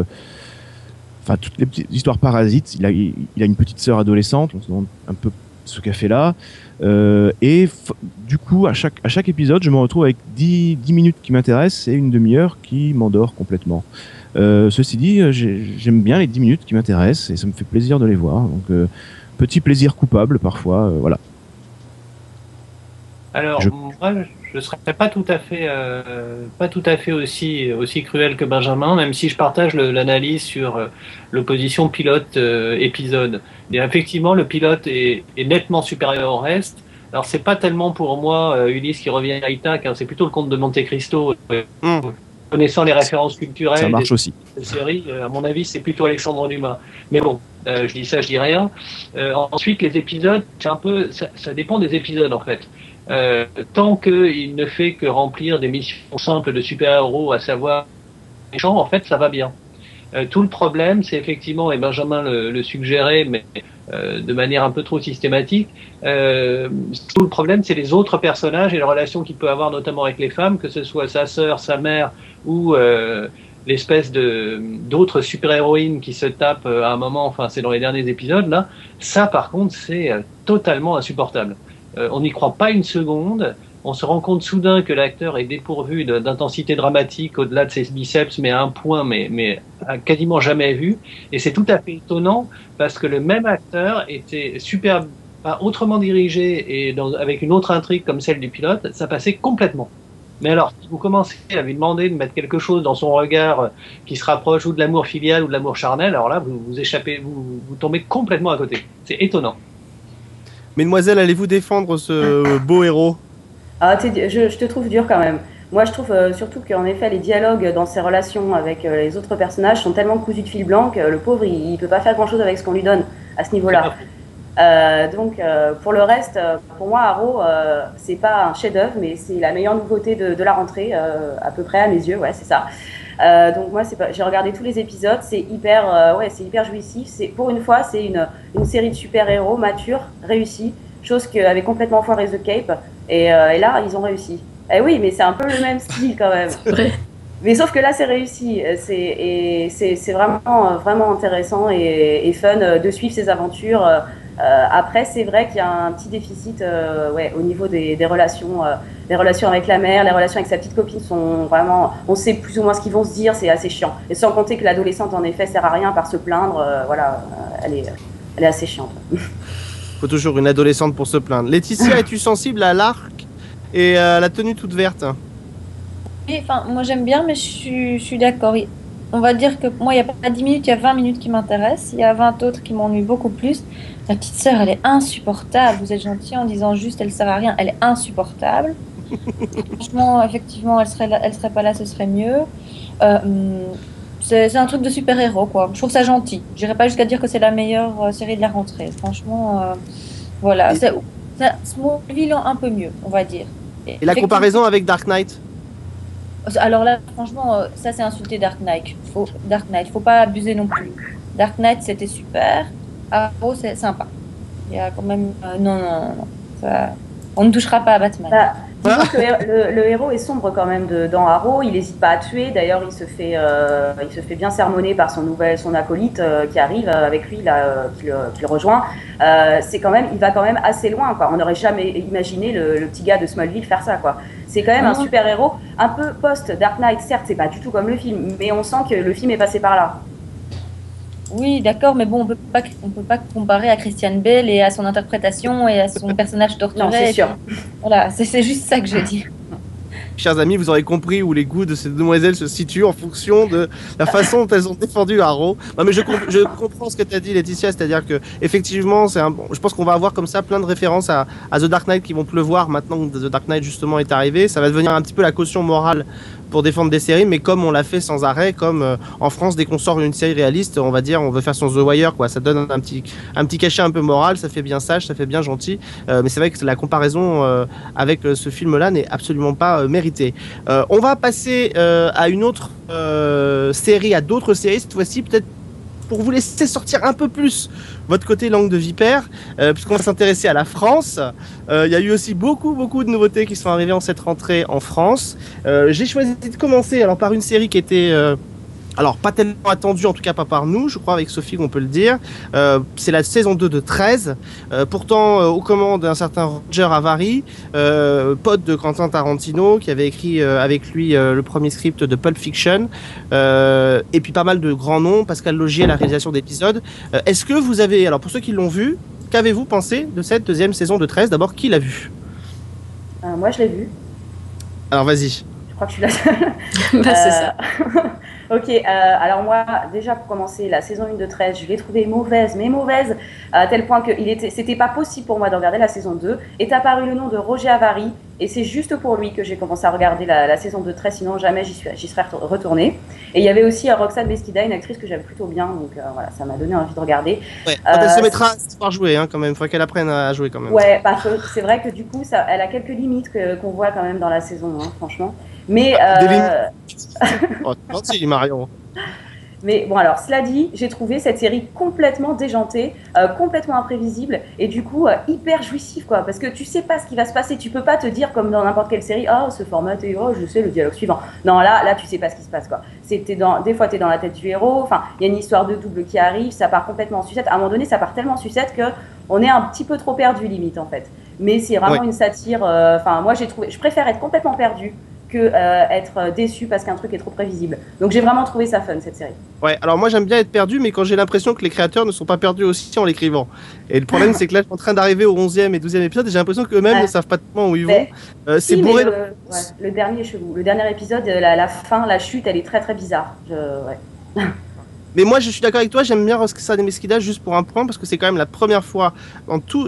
Speaker 4: toutes les petites histoires parasites. Il a une petite sœur adolescente, on se demande un peu ce qu'elle fait là. Du coup, à chaque épisode, je me retrouve avec 10 minutes qui m'intéressent et une demi-heure qui m'endort complètement. Ceci dit, j'aime bien les 10 minutes qui m'intéressent et ça me fait plaisir de les voir. Donc, petit plaisir coupable parfois, voilà.
Speaker 5: Alors, moi, je ne serais pas tout à fait aussi cruel que Benjamin, même si je partage l'analyse sur l'opposition pilote-épisode. Et effectivement, le pilote est nettement supérieur au reste. Alors, c'est pas tellement pour moi Ulysse qui revient à Ithaque, hein, c'est plutôt le comte de Monte Cristo. Connaissant les références culturelles
Speaker 4: ça marche aussi.
Speaker 5: De série, à mon avis, c'est plutôt Alexandre Dumas. Mais bon, je dis ça, je dis rien. Ensuite, les épisodes, c'est un peu, ça dépend des épisodes en fait. Tant qu'il ne fait que remplir des missions simples de super-héros, à savoir méchants, en fait, ça va bien. Tout le problème, c'est effectivement, et Benjamin le suggérait, mais de manière un peu trop systématique, tout le problème, c'est les autres personnages et les relations qu'il peut avoir, notamment avec les femmes, que ce soit sa sœur, sa mère ou l'espèce d'autres super-héroïnes qui se tapent à un moment, enfin, c'est dans les derniers épisodes, là. Ça, par contre, c'est totalement insupportable. On n'y croit pas une seconde. On se rend compte soudain que l'acteur est dépourvu d'intensité dramatique au-delà de ses biceps, mais à un point, mais quasiment jamais vu. Et c'est tout à fait étonnant parce que le même acteur était autrement dirigé et avec une autre intrigue comme celle du pilote, ça passait complètement. Mais alors, si vous commencez à lui demander de mettre quelque chose dans son regard qui se rapproche ou de l'amour filial ou de l'amour charnel, alors là, vous échappez, vous tombez complètement à côté. C'est étonnant.
Speaker 2: Mesdemoiselles, allez-vous défendre ce beau héros?
Speaker 3: Je te trouve dur quand même. Moi, je trouve surtout qu'en effet, les dialogues dans ses relations avec les autres personnages sont tellement cousus de fil blanc que le pauvre, il ne peut pas faire grand-chose avec ce qu'on lui donne à ce niveau-là. Donc, pour le reste, pour moi, Arrow, c'est pas un chef-d'œuvre, mais c'est la meilleure nouveauté de la rentrée, à peu près à mes yeux, ouais, c'est ça. Donc moi, j'ai regardé tous les épisodes, c'est hyper jouissif. Pour une fois, c'est une série de super-héros matures, réussie, chose qu'avait complètement foiré The Cape. Et là, ils ont réussi. Eh oui, mais c'est un peu le même style quand même.
Speaker 1: C'est vrai.
Speaker 3: Mais sauf que là, c'est réussi. C'est vraiment intéressant et fun de suivre ces aventures. Après, c'est vrai qu'il y a un petit déficit au niveau des relations. Les relations avec la mère, les relations avec sa petite copine sont vraiment... On sait plus ou moins ce qu'ils vont se dire, c'est assez chiant. Et sans compter que l'adolescente, en effet, sert à rien par se plaindre. Elle est assez chiante.
Speaker 2: Faut toujours une adolescente pour se plaindre. Laetitia, es-tu sensible à l'arc et la tenue toute verte.
Speaker 6: Oui, enfin, moi j'aime bien, mais je suis d'accord. On va dire que moi, il n'y a pas 10 minutes, il y a 20 minutes qui m'intéressent. Il y a 20 autres qui m'ennuient beaucoup plus. La petite sœur, elle est insupportable. Vous êtes gentil en disant juste elle sert à rien. Elle est insupportable. Franchement, effectivement, elle serait pas là, ce serait mieux. C'est un truc de super-héros, quoi. Je trouve ça gentil. Je n'irai pas jusqu'à dire que c'est la meilleure série de la rentrée. Franchement, voilà. Smallville un peu mieux, on va dire.
Speaker 2: Et la comparaison avec Dark Knight?
Speaker 6: Alors là, franchement, ça c'est insulter Dark Knight. Faut pas abuser non plus. Dark Knight c'était super. Arrow c'est sympa. Il y a quand même. Non. On ne touchera pas à Batman.
Speaker 3: Bah, disons que le héros est sombre quand même dans Arrow. Il n'hésite pas à tuer. D'ailleurs, il se fait bien sermonner par son acolyte qui arrive avec lui là, qui le rejoint. Il va quand même assez loin, quoi. On n'aurait jamais imaginé le petit gars de Smallville faire ça, quoi. C'est quand même un super héros, un peu post Dark Knight. Certes, c'est pas du tout comme le film, mais on sent que le film est passé par là.
Speaker 6: Oui, d'accord, mais bon, on peut pas comparer à Christian Bale et à son interprétation et à son personnage torturé.
Speaker 3: Non, c'est sûr.
Speaker 6: Voilà, c'est juste ça que je dis.
Speaker 2: Chers amis, vous aurez compris où les goûts de ces demoiselles se situent en fonction de la façon dont elles ont défendu Arrow. Non, mais je comprends ce que tu as dit, Laetitia, c'est-à-dire que effectivement, je pense qu'on va avoir comme ça plein de références à The Dark Knight qui vont pleuvoir maintenant que The Dark Knight justement est arrivé. Ça va devenir un petit peu la caution morale pour défendre des séries, mais comme on l'a fait sans arrêt, comme en France, dès qu'on sort une série réaliste, on va dire, on veut faire son The Wire, quoi. Ça donne un petit cachet un peu moral, ça fait bien sage, ça fait bien gentil. Mais c'est vrai que la comparaison avec ce film-là n'est absolument pas méritée. On va passer à une autre série, à d'autres séries, cette fois-ci, peut-être pour vous laisser sortir un peu plus votre côté langue de vipère, puisqu'on va s'intéresser à la France. Il y a eu aussi beaucoup de nouveautés qui sont arrivées en cette rentrée en France. J'ai choisi de commencer par une série qui était alors pas tellement attendue, en tout cas pas par nous, je crois avec Sophie qu'on peut le dire. C'est la saison 2 de 13. Pourtant aux commandes d'un certain Roger Avary, pote de Quentin Tarantino, qui avait écrit avec lui le premier script de Pulp Fiction, et puis pas mal de grands noms, Pascal Laugier à la réalisation d'épisodes. Est-ce que vous avez, alors pour ceux qui l'ont vu, qu'avez-vous pensé de cette deuxième saison de 13? D'abord, qui l'a vu?
Speaker 3: Moi je l'ai vu.
Speaker 2: Alors vas-y.
Speaker 3: Je crois que je suis la seule.
Speaker 1: C'est ça.
Speaker 3: Ok, alors moi, déjà pour commencer, la saison 1 de 13, je l'ai trouvée mauvaise, mais mauvaise, à tel point que c'était pas possible pour moi de regarder la saison 2. Est apparu le nom de Roger Avary, et c'est juste pour lui que j'ai commencé à regarder la saison 2 de 13, sinon jamais j'y serais retournée. Et il y avait aussi Roxane Mesquida, une actrice que j'aime plutôt bien, donc voilà, ça m'a donné envie de regarder.
Speaker 2: Ouais, quand elle se mettra à savoir jouer, quand même, il faudrait qu'elle apprenne à jouer quand même.
Speaker 3: Ouais, parce que c'est vrai que du coup, elle a quelques limites qu'on voit quand même dans la saison, franchement. Mais
Speaker 2: oh, gentil, Marion.
Speaker 3: Mais bon, alors, cela dit, j'ai trouvé cette série complètement déjantée, complètement imprévisible et du coup hyper jouissif, quoi. Parce que tu sais pas ce qui va se passer. Tu peux pas te dire, comme dans n'importe quelle série, oh, ce formaté, oh, je sais le dialogue suivant. Non, là, tu sais pas ce qui se passe, quoi. Des fois, t'es dans la tête du héros. Enfin, il y a une histoire de double qui arrive, ça part complètement en sucette. À un moment donné, ça part tellement en sucette que on est un petit peu trop perdu, limite, en fait. Mais c'est vraiment une satire. Enfin, moi, je préfère être complètement perdu que être déçu parce qu'un truc est trop prévisible. Donc j'ai vraiment trouvé ça fun, cette série.
Speaker 2: Ouais, alors moi j'aime bien être perdu, mais quand j'ai l'impression que les créateurs ne sont pas perdus aussi en l'écrivant. Et le problème c'est que là je suis en train d'arriver au 11e et 12e épisode et j'ai l'impression qu'eux-mêmes ne savent pas tellement où ils vont. C'est bourré.
Speaker 3: Le dernier est chelou. Le dernier épisode, la fin, la chute, elle est très très bizarre.
Speaker 2: Mais moi, je suis d'accord avec toi, j'aime bien Roxane Mesquida juste pour un point, parce que c'est quand même la première fois,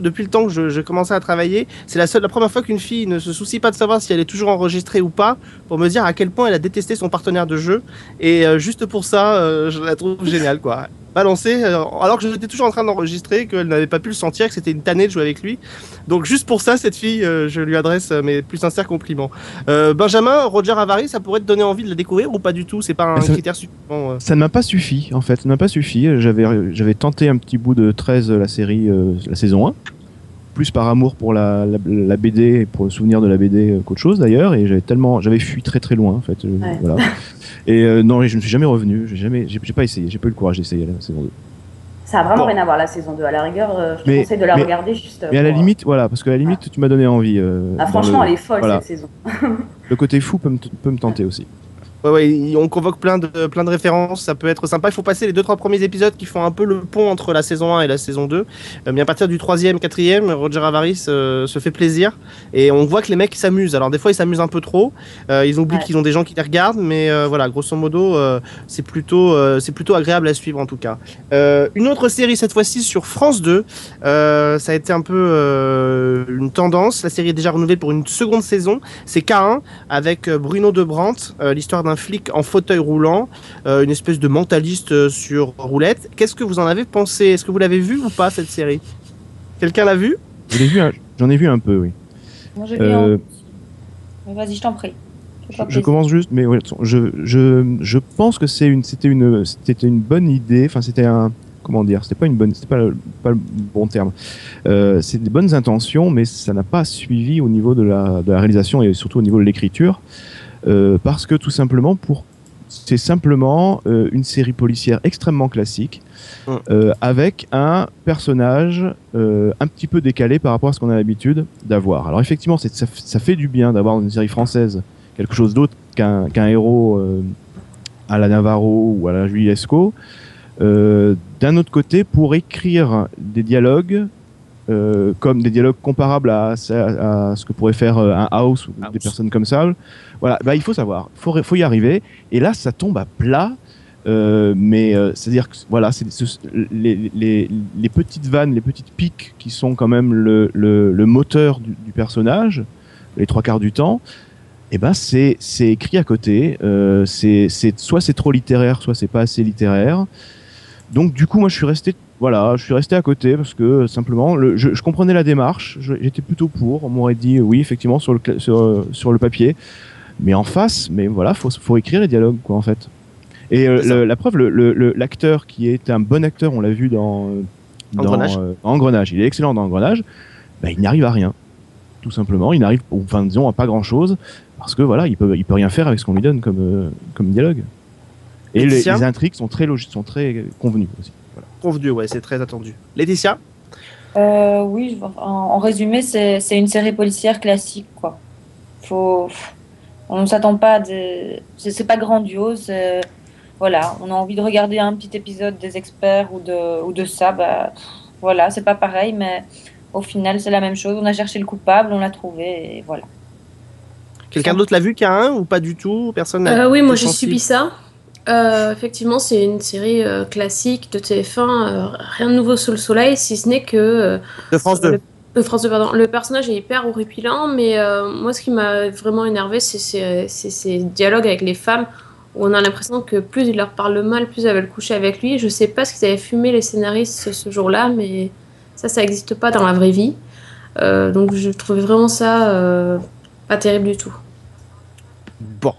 Speaker 2: depuis le temps que je commençais à travailler, c'est la première fois qu'une fille ne se soucie pas de savoir si elle est toujours enregistrée ou pas, pour me dire à quel point elle a détesté son partenaire de jeu. Et juste pour ça, je la trouve géniale, quoi. Balancée, alors que j'étais toujours en train d'enregistrer, qu'elle n'avait pas pu le sentir, que c'était une tannée de jouer avec lui. Donc juste pour ça, cette fille, je lui adresse mes plus sincères compliments. Benjamin, Roger Avary, ça pourrait te donner envie de la découvrir ou pas du tout? C'est pas un critère suffisant. Ça
Speaker 4: ne m'a pas suffi, en fait. Ça ne m'a pas suffi. J'avais tenté un petit bout de 13, la série, la saison 1. Plus par amour pour la BD et pour le souvenir de la BD qu'autre chose d'ailleurs. Et j'avais fui très très loin, en fait. Voilà. Et non, je ne suis jamais revenu. J'ai pas essayé. J'ai pas eu le courage d'essayer la saison 2.
Speaker 3: Ça a vraiment rien à voir, la saison 2. À la rigueur, je te conseille de la regarder juste.
Speaker 4: Mais à la limite, voilà, parce qu'à la limite, tu m'as donné envie.
Speaker 3: Franchement, elle est folle, cette saison.
Speaker 4: Le côté fou peut me tenter aussi.
Speaker 2: Ouais, on convoque plein de références, ça peut être sympa. Il faut passer les 2-3 premiers épisodes qui font un peu le pont entre la saison 1 et la saison 2. Mais à partir du troisième, quatrième, Roger Avaris se fait plaisir. Et on voit que les mecs s'amusent. Alors des fois, ils s'amusent un peu trop. Ils oublient
Speaker 3: Ouais.
Speaker 2: qu'ils ont des gens qui les regardent. Mais voilà, grosso modo, c'est plutôt agréable à suivre en tout cas. Une autre série, cette fois-ci sur France 2. Ça a été un peu une tendance. La série est déjà renouvelée pour une seconde saison. C'est K1 avec Bruno De Brandt, l'histoire d'un flic en fauteuil roulant, une espèce de mentaliste sur roulette. Qu'est-ce que vous en avez pensé? Est-ce que vous l'avez vu ou pas cette série? Quelqu'un l'a vu?
Speaker 4: J'en ai vu un peu, oui.
Speaker 6: Moi, j'ai vu
Speaker 4: Euh,
Speaker 6: mais vas-y, je t'en prie. Fais-toi
Speaker 4: je
Speaker 6: plaisir.
Speaker 4: commence juste, mais ouais, je pense que c'était une bonne idée. Enfin, c'était un, comment dire, c'était pas le bon terme. C'est des bonnes intentions, mais ça n'a pas suivi au niveau de la réalisation et surtout au niveau de l'écriture, parce que tout simplement c'est simplement une série policière extrêmement classique, avec un personnage un petit peu décalé par rapport à ce qu'on a l'habitude d'avoir. Alors effectivement, ça fait du bien d'avoir une série française quelque chose d'autre qu'un héros à la Navarro ou à la Juliesco. D'un autre côté, pour écrire des dialogues comme des dialogues comparables à ce que pourrait faire un House ou des personnes comme ça, voilà, bah, il faut savoir, faut y arriver. Et là, ça tombe à plat. C'est-à-dire que voilà, les petites vannes, les petites piques qui sont quand même le moteur du personnage, les trois quarts du temps. Et ben c'est écrit à côté. Soit c'est trop littéraire, soit c'est pas assez littéraire. Donc du coup, moi, je suis resté à côté parce que simplement, je comprenais la démarche. J'étais plutôt pour. On m'aurait dit oui, effectivement, sur le papier, mais en face, mais voilà, faut écrire les dialogues, quoi, en fait. Et la preuve, l'acteur qui est un bon acteur, on l'a vu dans
Speaker 2: Engrenage.
Speaker 4: Engrenage. Il est excellent dans Engrenage. Bah, il n'arrive à rien, tout simplement. Il n'arrive, enfin, disons, à pas grand-chose parce que voilà, il peut rien faire avec ce qu'on lui donne comme dialogue. Et les intrigues sont très logiques, sont très convenues aussi. Voilà.
Speaker 2: Convenu, ouais, c'est très attendu. Laetitia?
Speaker 6: Oui, en résumé, c'est une série policière classique, quoi. On ne s'attend pas à c'est pas grandiose. Voilà, on a envie de regarder un petit épisode des experts ou de ça. Bah, voilà, c'est pas pareil, mais au final, c'est la même chose. On a cherché le coupable, on l'a trouvé, et voilà.
Speaker 2: Quelqu'un d'autre l'a vu, K1 ou pas du tout? Personne n'a
Speaker 1: Oui, moi
Speaker 2: été
Speaker 1: j'ai
Speaker 2: sensible.
Speaker 1: subi ça. Effectivement, c'est une série classique de TF1, rien de nouveau sous le soleil, si ce n'est que
Speaker 2: De France 2.
Speaker 1: France 2, pardon. Le personnage est hyper horripilant, mais moi ce qui m'a vraiment énervé, c'est ces dialogues avec les femmes où on a l'impression que plus il leur parle mal, plus elles veulent coucher avec lui. Je sais pas ce qu'ils avaient fumé les scénaristes ce jour-là, mais ça n'existe pas dans la vraie vie. Donc je trouvais vraiment ça pas terrible du tout.
Speaker 2: Bon.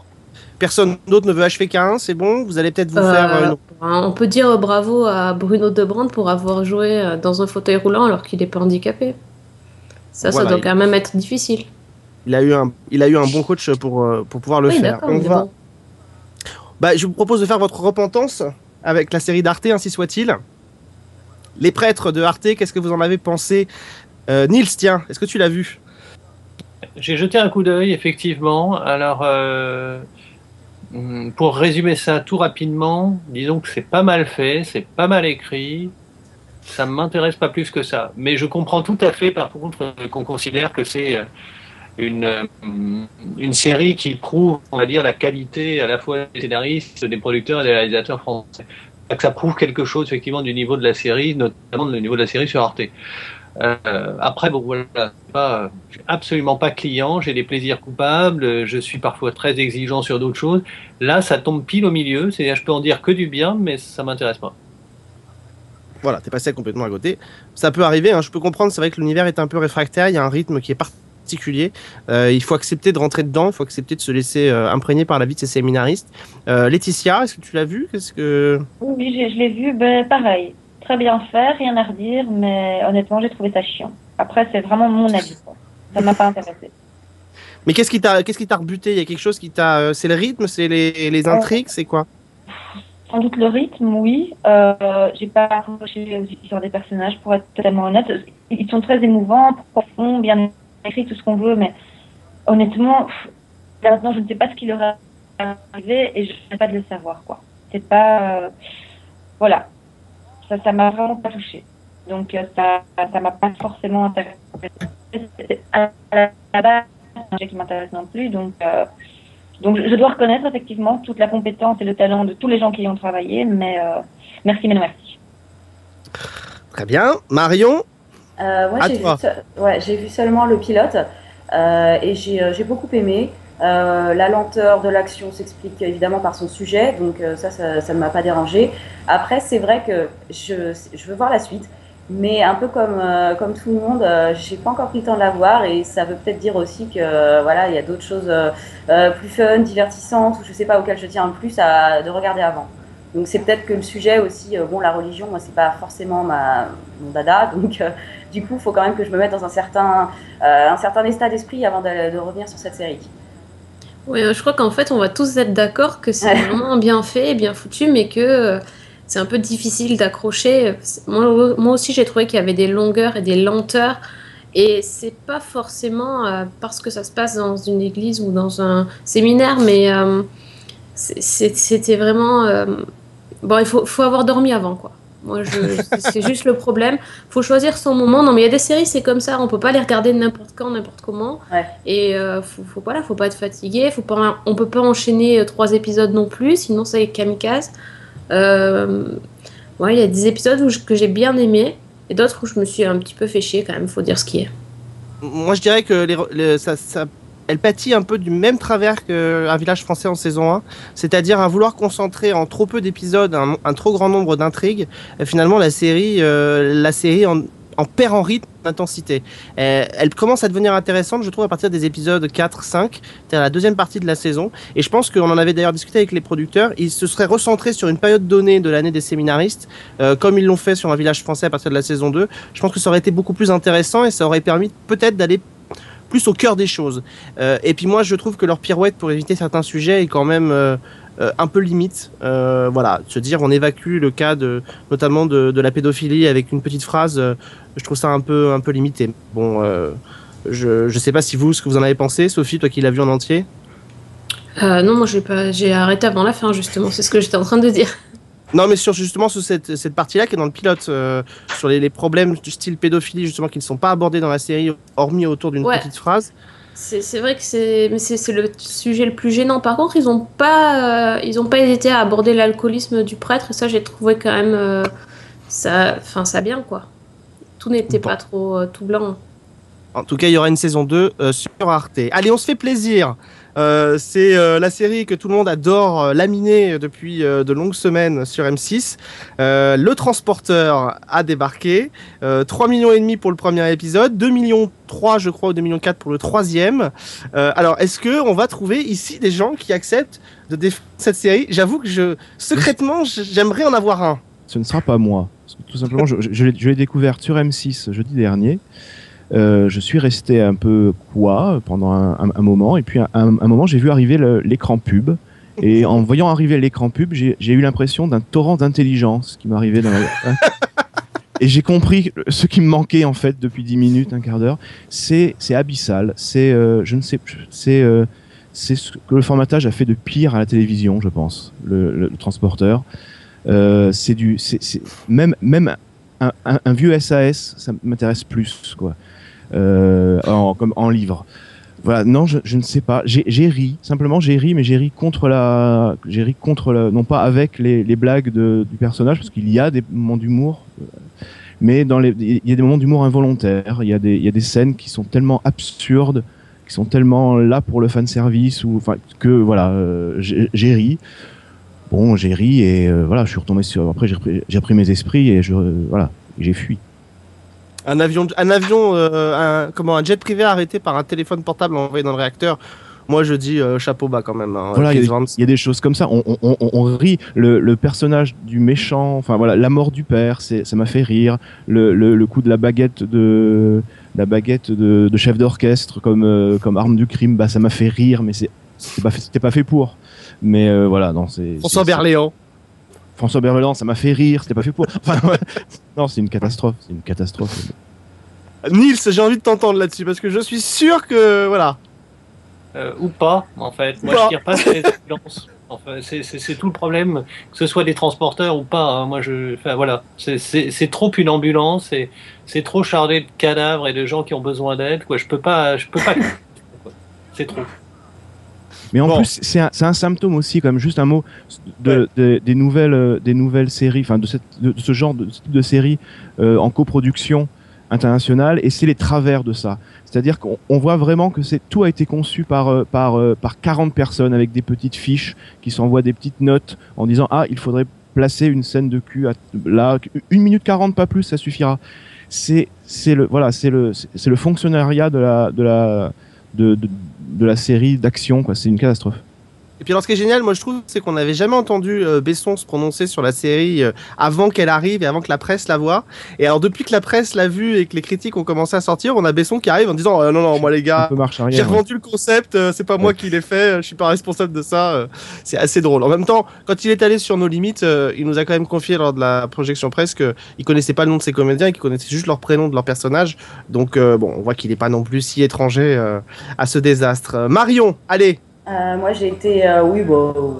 Speaker 2: Personne d'autre ne veut achever K1, c'est bon? Vous allez peut-être vous faire
Speaker 1: On peut dire bravo à Bruno De Brandt pour avoir joué dans un fauteuil roulant alors qu'il n'est pas handicapé. Ça
Speaker 2: Voilà,
Speaker 1: doit quand même être difficile.
Speaker 2: il a eu un bon coach pour pouvoir le
Speaker 1: Oui,
Speaker 2: faire.
Speaker 1: d'accord,
Speaker 2: On
Speaker 1: mais
Speaker 2: va...
Speaker 1: bon.
Speaker 2: Bah, je vous propose de faire votre repentance avec la série d'Arte, ainsi soit-il. Les prêtres de Arte, qu'est-ce que vous en avez pensé? Nils, tiens, est-ce que tu l'as vu?
Speaker 5: J'ai jeté un coup d'œil, effectivement. Alors, pour résumer ça tout rapidement, disons que c'est pas mal fait, c'est pas mal écrit. Ça ne m'intéresse pas plus que ça. Mais je comprends tout à fait, par contre, qu'on considère que c'est une série qui prouve, on va dire, la qualité à la fois des scénaristes, des producteurs et des réalisateurs français. Que ça prouve quelque chose, effectivement, du niveau de la série, notamment du niveau de la série sur Arte. Après, bon, voilà, je suis absolument pas client, j'ai des plaisirs coupables, je suis parfois très exigeant sur d'autres choses. Là, ça tombe pile au milieu, c'est-à-dire je peux en dire que du bien, mais ça m'intéresse pas.
Speaker 2: Voilà, t'es passé complètement à côté. Ça peut arriver, hein, je peux comprendre, c'est vrai que l'univers est un peu réfractaire, il y a un rythme qui est particulier. Il faut accepter de rentrer dedans, il faut accepter de se laisser imprégner par la vie de ces séminaristes. Laetitia, est-ce que tu l'as vu?
Speaker 6: Oui, je l'ai vu, ben, pareil. Très bien fait, rien à redire, mais honnêtement, j'ai trouvé ça chiant. Après, c'est vraiment mon avis, quoi. Ça m'a pas intéressé.
Speaker 2: Mais qu'est-ce qui t'a rebuté? Il y a quelque chose qui t'a... C'est le rythme, c'est les intrigues, c'est quoi?
Speaker 6: Sans doute le rythme, oui. J'ai pas accroché sur des personnages, pour être totalement honnête. Ils sont très émouvants, profonds, bien écrits, tout ce qu'on veut, mais honnêtement, là maintenant, je ne sais pas ce qui leur arriver et je ne pas de le savoir, quoi. C'est pas, voilà, ça m'a vraiment pas touchée. Donc ça m'a pas forcément intéressé. À la base, c'est un sujet qui m'intéresse non plus, donc je dois reconnaître effectivement toute la compétence et le talent de tous les gens qui y ont travaillé, mais merci, mais non merci.
Speaker 2: Très bien. Marion,
Speaker 3: Moi, j'ai vu seulement le pilote et j'ai beaucoup aimé. La lenteur de l'action s'explique évidemment par son sujet, donc ça ne m'a pas dérangé. Après, c'est vrai que je veux voir la suite, mais un peu comme tout le monde, j'ai pas encore pris le temps de la voir et ça veut peut-être dire aussi que voilà, il y a d'autres choses plus fun, divertissantes ou je sais pas auxquelles je tiens le plus de regarder avant. Donc c'est peut-être que le sujet aussi, bon, la religion, moi c'est pas forcément mon dada, donc du coup il faut quand même que je me mette dans un certain état d'esprit avant de revenir sur cette série.
Speaker 1: Oui, je crois qu'en fait, on va tous être d'accord que c'est vraiment bien fait, bien foutu, mais que c'est un peu difficile d'accrocher. Moi aussi, j'ai trouvé qu'il y avait des longueurs et des lenteurs, et c'est pas forcément parce que ça se passe dans une église ou dans un séminaire, mais c'était vraiment... bon, il faut avoir dormi avant, quoi. Moi, c'est juste le problème. Faut choisir son moment. Non, mais il y a des séries, c'est comme ça. On peut pas les regarder n'importe quand, n'importe comment.
Speaker 3: Ouais.
Speaker 1: Et faut pas être fatigué. On peut pas enchaîner 3 épisodes non plus, sinon c'est kamikaze. Ouais, il y a des épisodes que j'ai bien aimé et d'autres où je me suis un petit peu fait chier quand même. Faut dire ce qui est.
Speaker 2: moi je dirais que elle pâtit un peu du même travers qu'un village français en saison 1, c'est-à-dire à vouloir concentrer en trop peu d'épisodes un trop grand nombre d'intrigues. Finalement, la série en perd en rythme, d'intensité. Elle commence à devenir intéressante, je trouve, à partir des épisodes 4, 5, c'est-à-dire la deuxième partie de la saison. Et je pense qu'on en avait d'ailleurs discuté avec les producteurs, ils se seraient recentrés sur une période donnée de l'année des séminaristes, comme ils l'ont fait sur un village français à partir de la saison 2. Je pense que ça aurait été beaucoup plus intéressant et ça aurait permis peut-être d'aller plus au cœur des choses. Et puis moi, je trouve que leur pirouette pour éviter certains sujets est quand même un peu limite. Voilà, se dire on évacue le cas notamment de la pédophilie avec une petite phrase, je trouve ça un peu limité. Bon, je sais pas si ce que vous en avez pensé, Sophie, toi qui l'as vu en entier.
Speaker 1: Non, moi j'ai arrêté avant la fin justement. C'est ce que j'étais en train de dire.
Speaker 2: Non, mais sur cette partie-là qui est dans le pilote, sur les problèmes du style pédophilie, justement, qui ne sont pas abordés dans la série, hormis autour d'une petite phrase.
Speaker 1: C'est vrai que c'est le sujet le plus gênant. Par contre, ils ont pas hésité à aborder l'alcoolisme du prêtre, et ça, j'ai trouvé quand même ça bien, quoi. Tout n'était pas trop tout blanc.
Speaker 2: En tout cas, il y aura une saison 2 sur Arte. Allez, on se fait plaisir. C'est la série que tout le monde adore laminer depuis de longues semaines sur M6. Le Transporteur a débarqué. 3,5 millions pour le premier épisode, 2,3 millions je crois, ou 2,4 millions pour le troisième. Alors, est-ce qu'on va trouver ici des gens qui acceptent de défendre cette série? J'avoue que secrètement, j'aimerais en avoir un.
Speaker 4: Ce ne sera pas moi. Parce que, tout simplement, je l'ai découverte sur M6 jeudi dernier. Je suis resté un peu quoi pendant un moment, et puis à un moment j'ai vu arriver l'écran pub, et en voyant arriver l'écran pub, j'ai eu l'impression d'un torrent d'intelligence qui m'arrivait dans la... Et j'ai compris ce qui me manquait en fait depuis 10 minutes, un quart d'heure. C'est abyssal, c'est c'est ce que le formatage a fait de pire à la télévision, je pense, le Transporteur. Même un vieux SAS, ça m'intéresse plus, quoi. Comme en livre. Voilà, non, je ne sais pas. J'ai ri, simplement j'ai ri, mais j'ai ri contre non pas avec les blagues du personnage, parce qu'il y a des moments d'humour, mais il y a des moments d'humour involontaires. Il y a des scènes qui sont tellement absurdes, qui sont tellement là pour le fanservice, que voilà, j'ai ri. Bon, j'ai ri et voilà, je suis retombé après j'ai repris mes esprits et voilà, j'ai fui.
Speaker 2: Un jet privé arrêté par un téléphone portable envoyé dans le réacteur. Moi, je dis chapeau bas quand même. Hein,
Speaker 4: voilà, il y a des choses comme ça. On rit. Le personnage du méchant, enfin voilà, la mort du père, ça m'a fait rire. Le coup de la baguette de chef d'orchestre comme arme du crime, bah ça m'a fait rire, mais c'était pas fait pour. Mais voilà, non,
Speaker 2: François Berléand.
Speaker 4: François Berléand, ça m'a fait rire, c'était pas fait pour. Enfin, ouais. Non, c'est une catastrophe.
Speaker 2: Nils, j'ai envie de t'entendre là-dessus parce que je suis sûr que voilà.
Speaker 5: ou pas, en fait. Moi, je tire pas sur les ambulances. Enfin, c'est tout le problème, que ce soit des transporteurs ou pas. Hein. Moi, enfin, voilà, c'est trop une ambulance, c'est trop chargé de cadavres et de gens qui ont besoin d'aide. Quoi, je peux pas. C'est trop.
Speaker 4: Mais en plus, c'est un symptôme aussi, comme juste un mot, des nouvelles séries, enfin de ce genre de séries en coproduction internationale, et c'est les travers de ça. C'est-à-dire qu'on voit vraiment que tout a été conçu par 40 personnes avec des petites fiches qui s'envoient des petites notes en disant « Ah, il faudrait placer une scène de cul là, 1 minute 40, pas plus, ça suffira. » C'est le fonctionnariat de la série d'action, quoi. C'est une catastrophe.
Speaker 2: Et puis alors ce qui est génial, moi je trouve, c'est qu'on n'avait jamais entendu Besson se prononcer sur la série avant qu'elle arrive et avant que la presse la voie. Et alors depuis que la presse l'a vue et que les critiques ont commencé à sortir, on a Besson qui arrive en disant non, moi les gars, j'ai revendu le concept, c'est pas moi qui l'ai fait, je suis pas responsable de ça. C'est assez drôle. En même temps, quand il est allé sur Nos Limites, il nous a quand même confié lors de la projection presse qu'il connaissait pas le nom de ses comédiens et qu'il connaissait juste leur prénom de leur personnage. Donc bon, on voit qu'il est pas non plus si étranger à ce désastre. Marion, allez.
Speaker 3: Moi, j'ai été,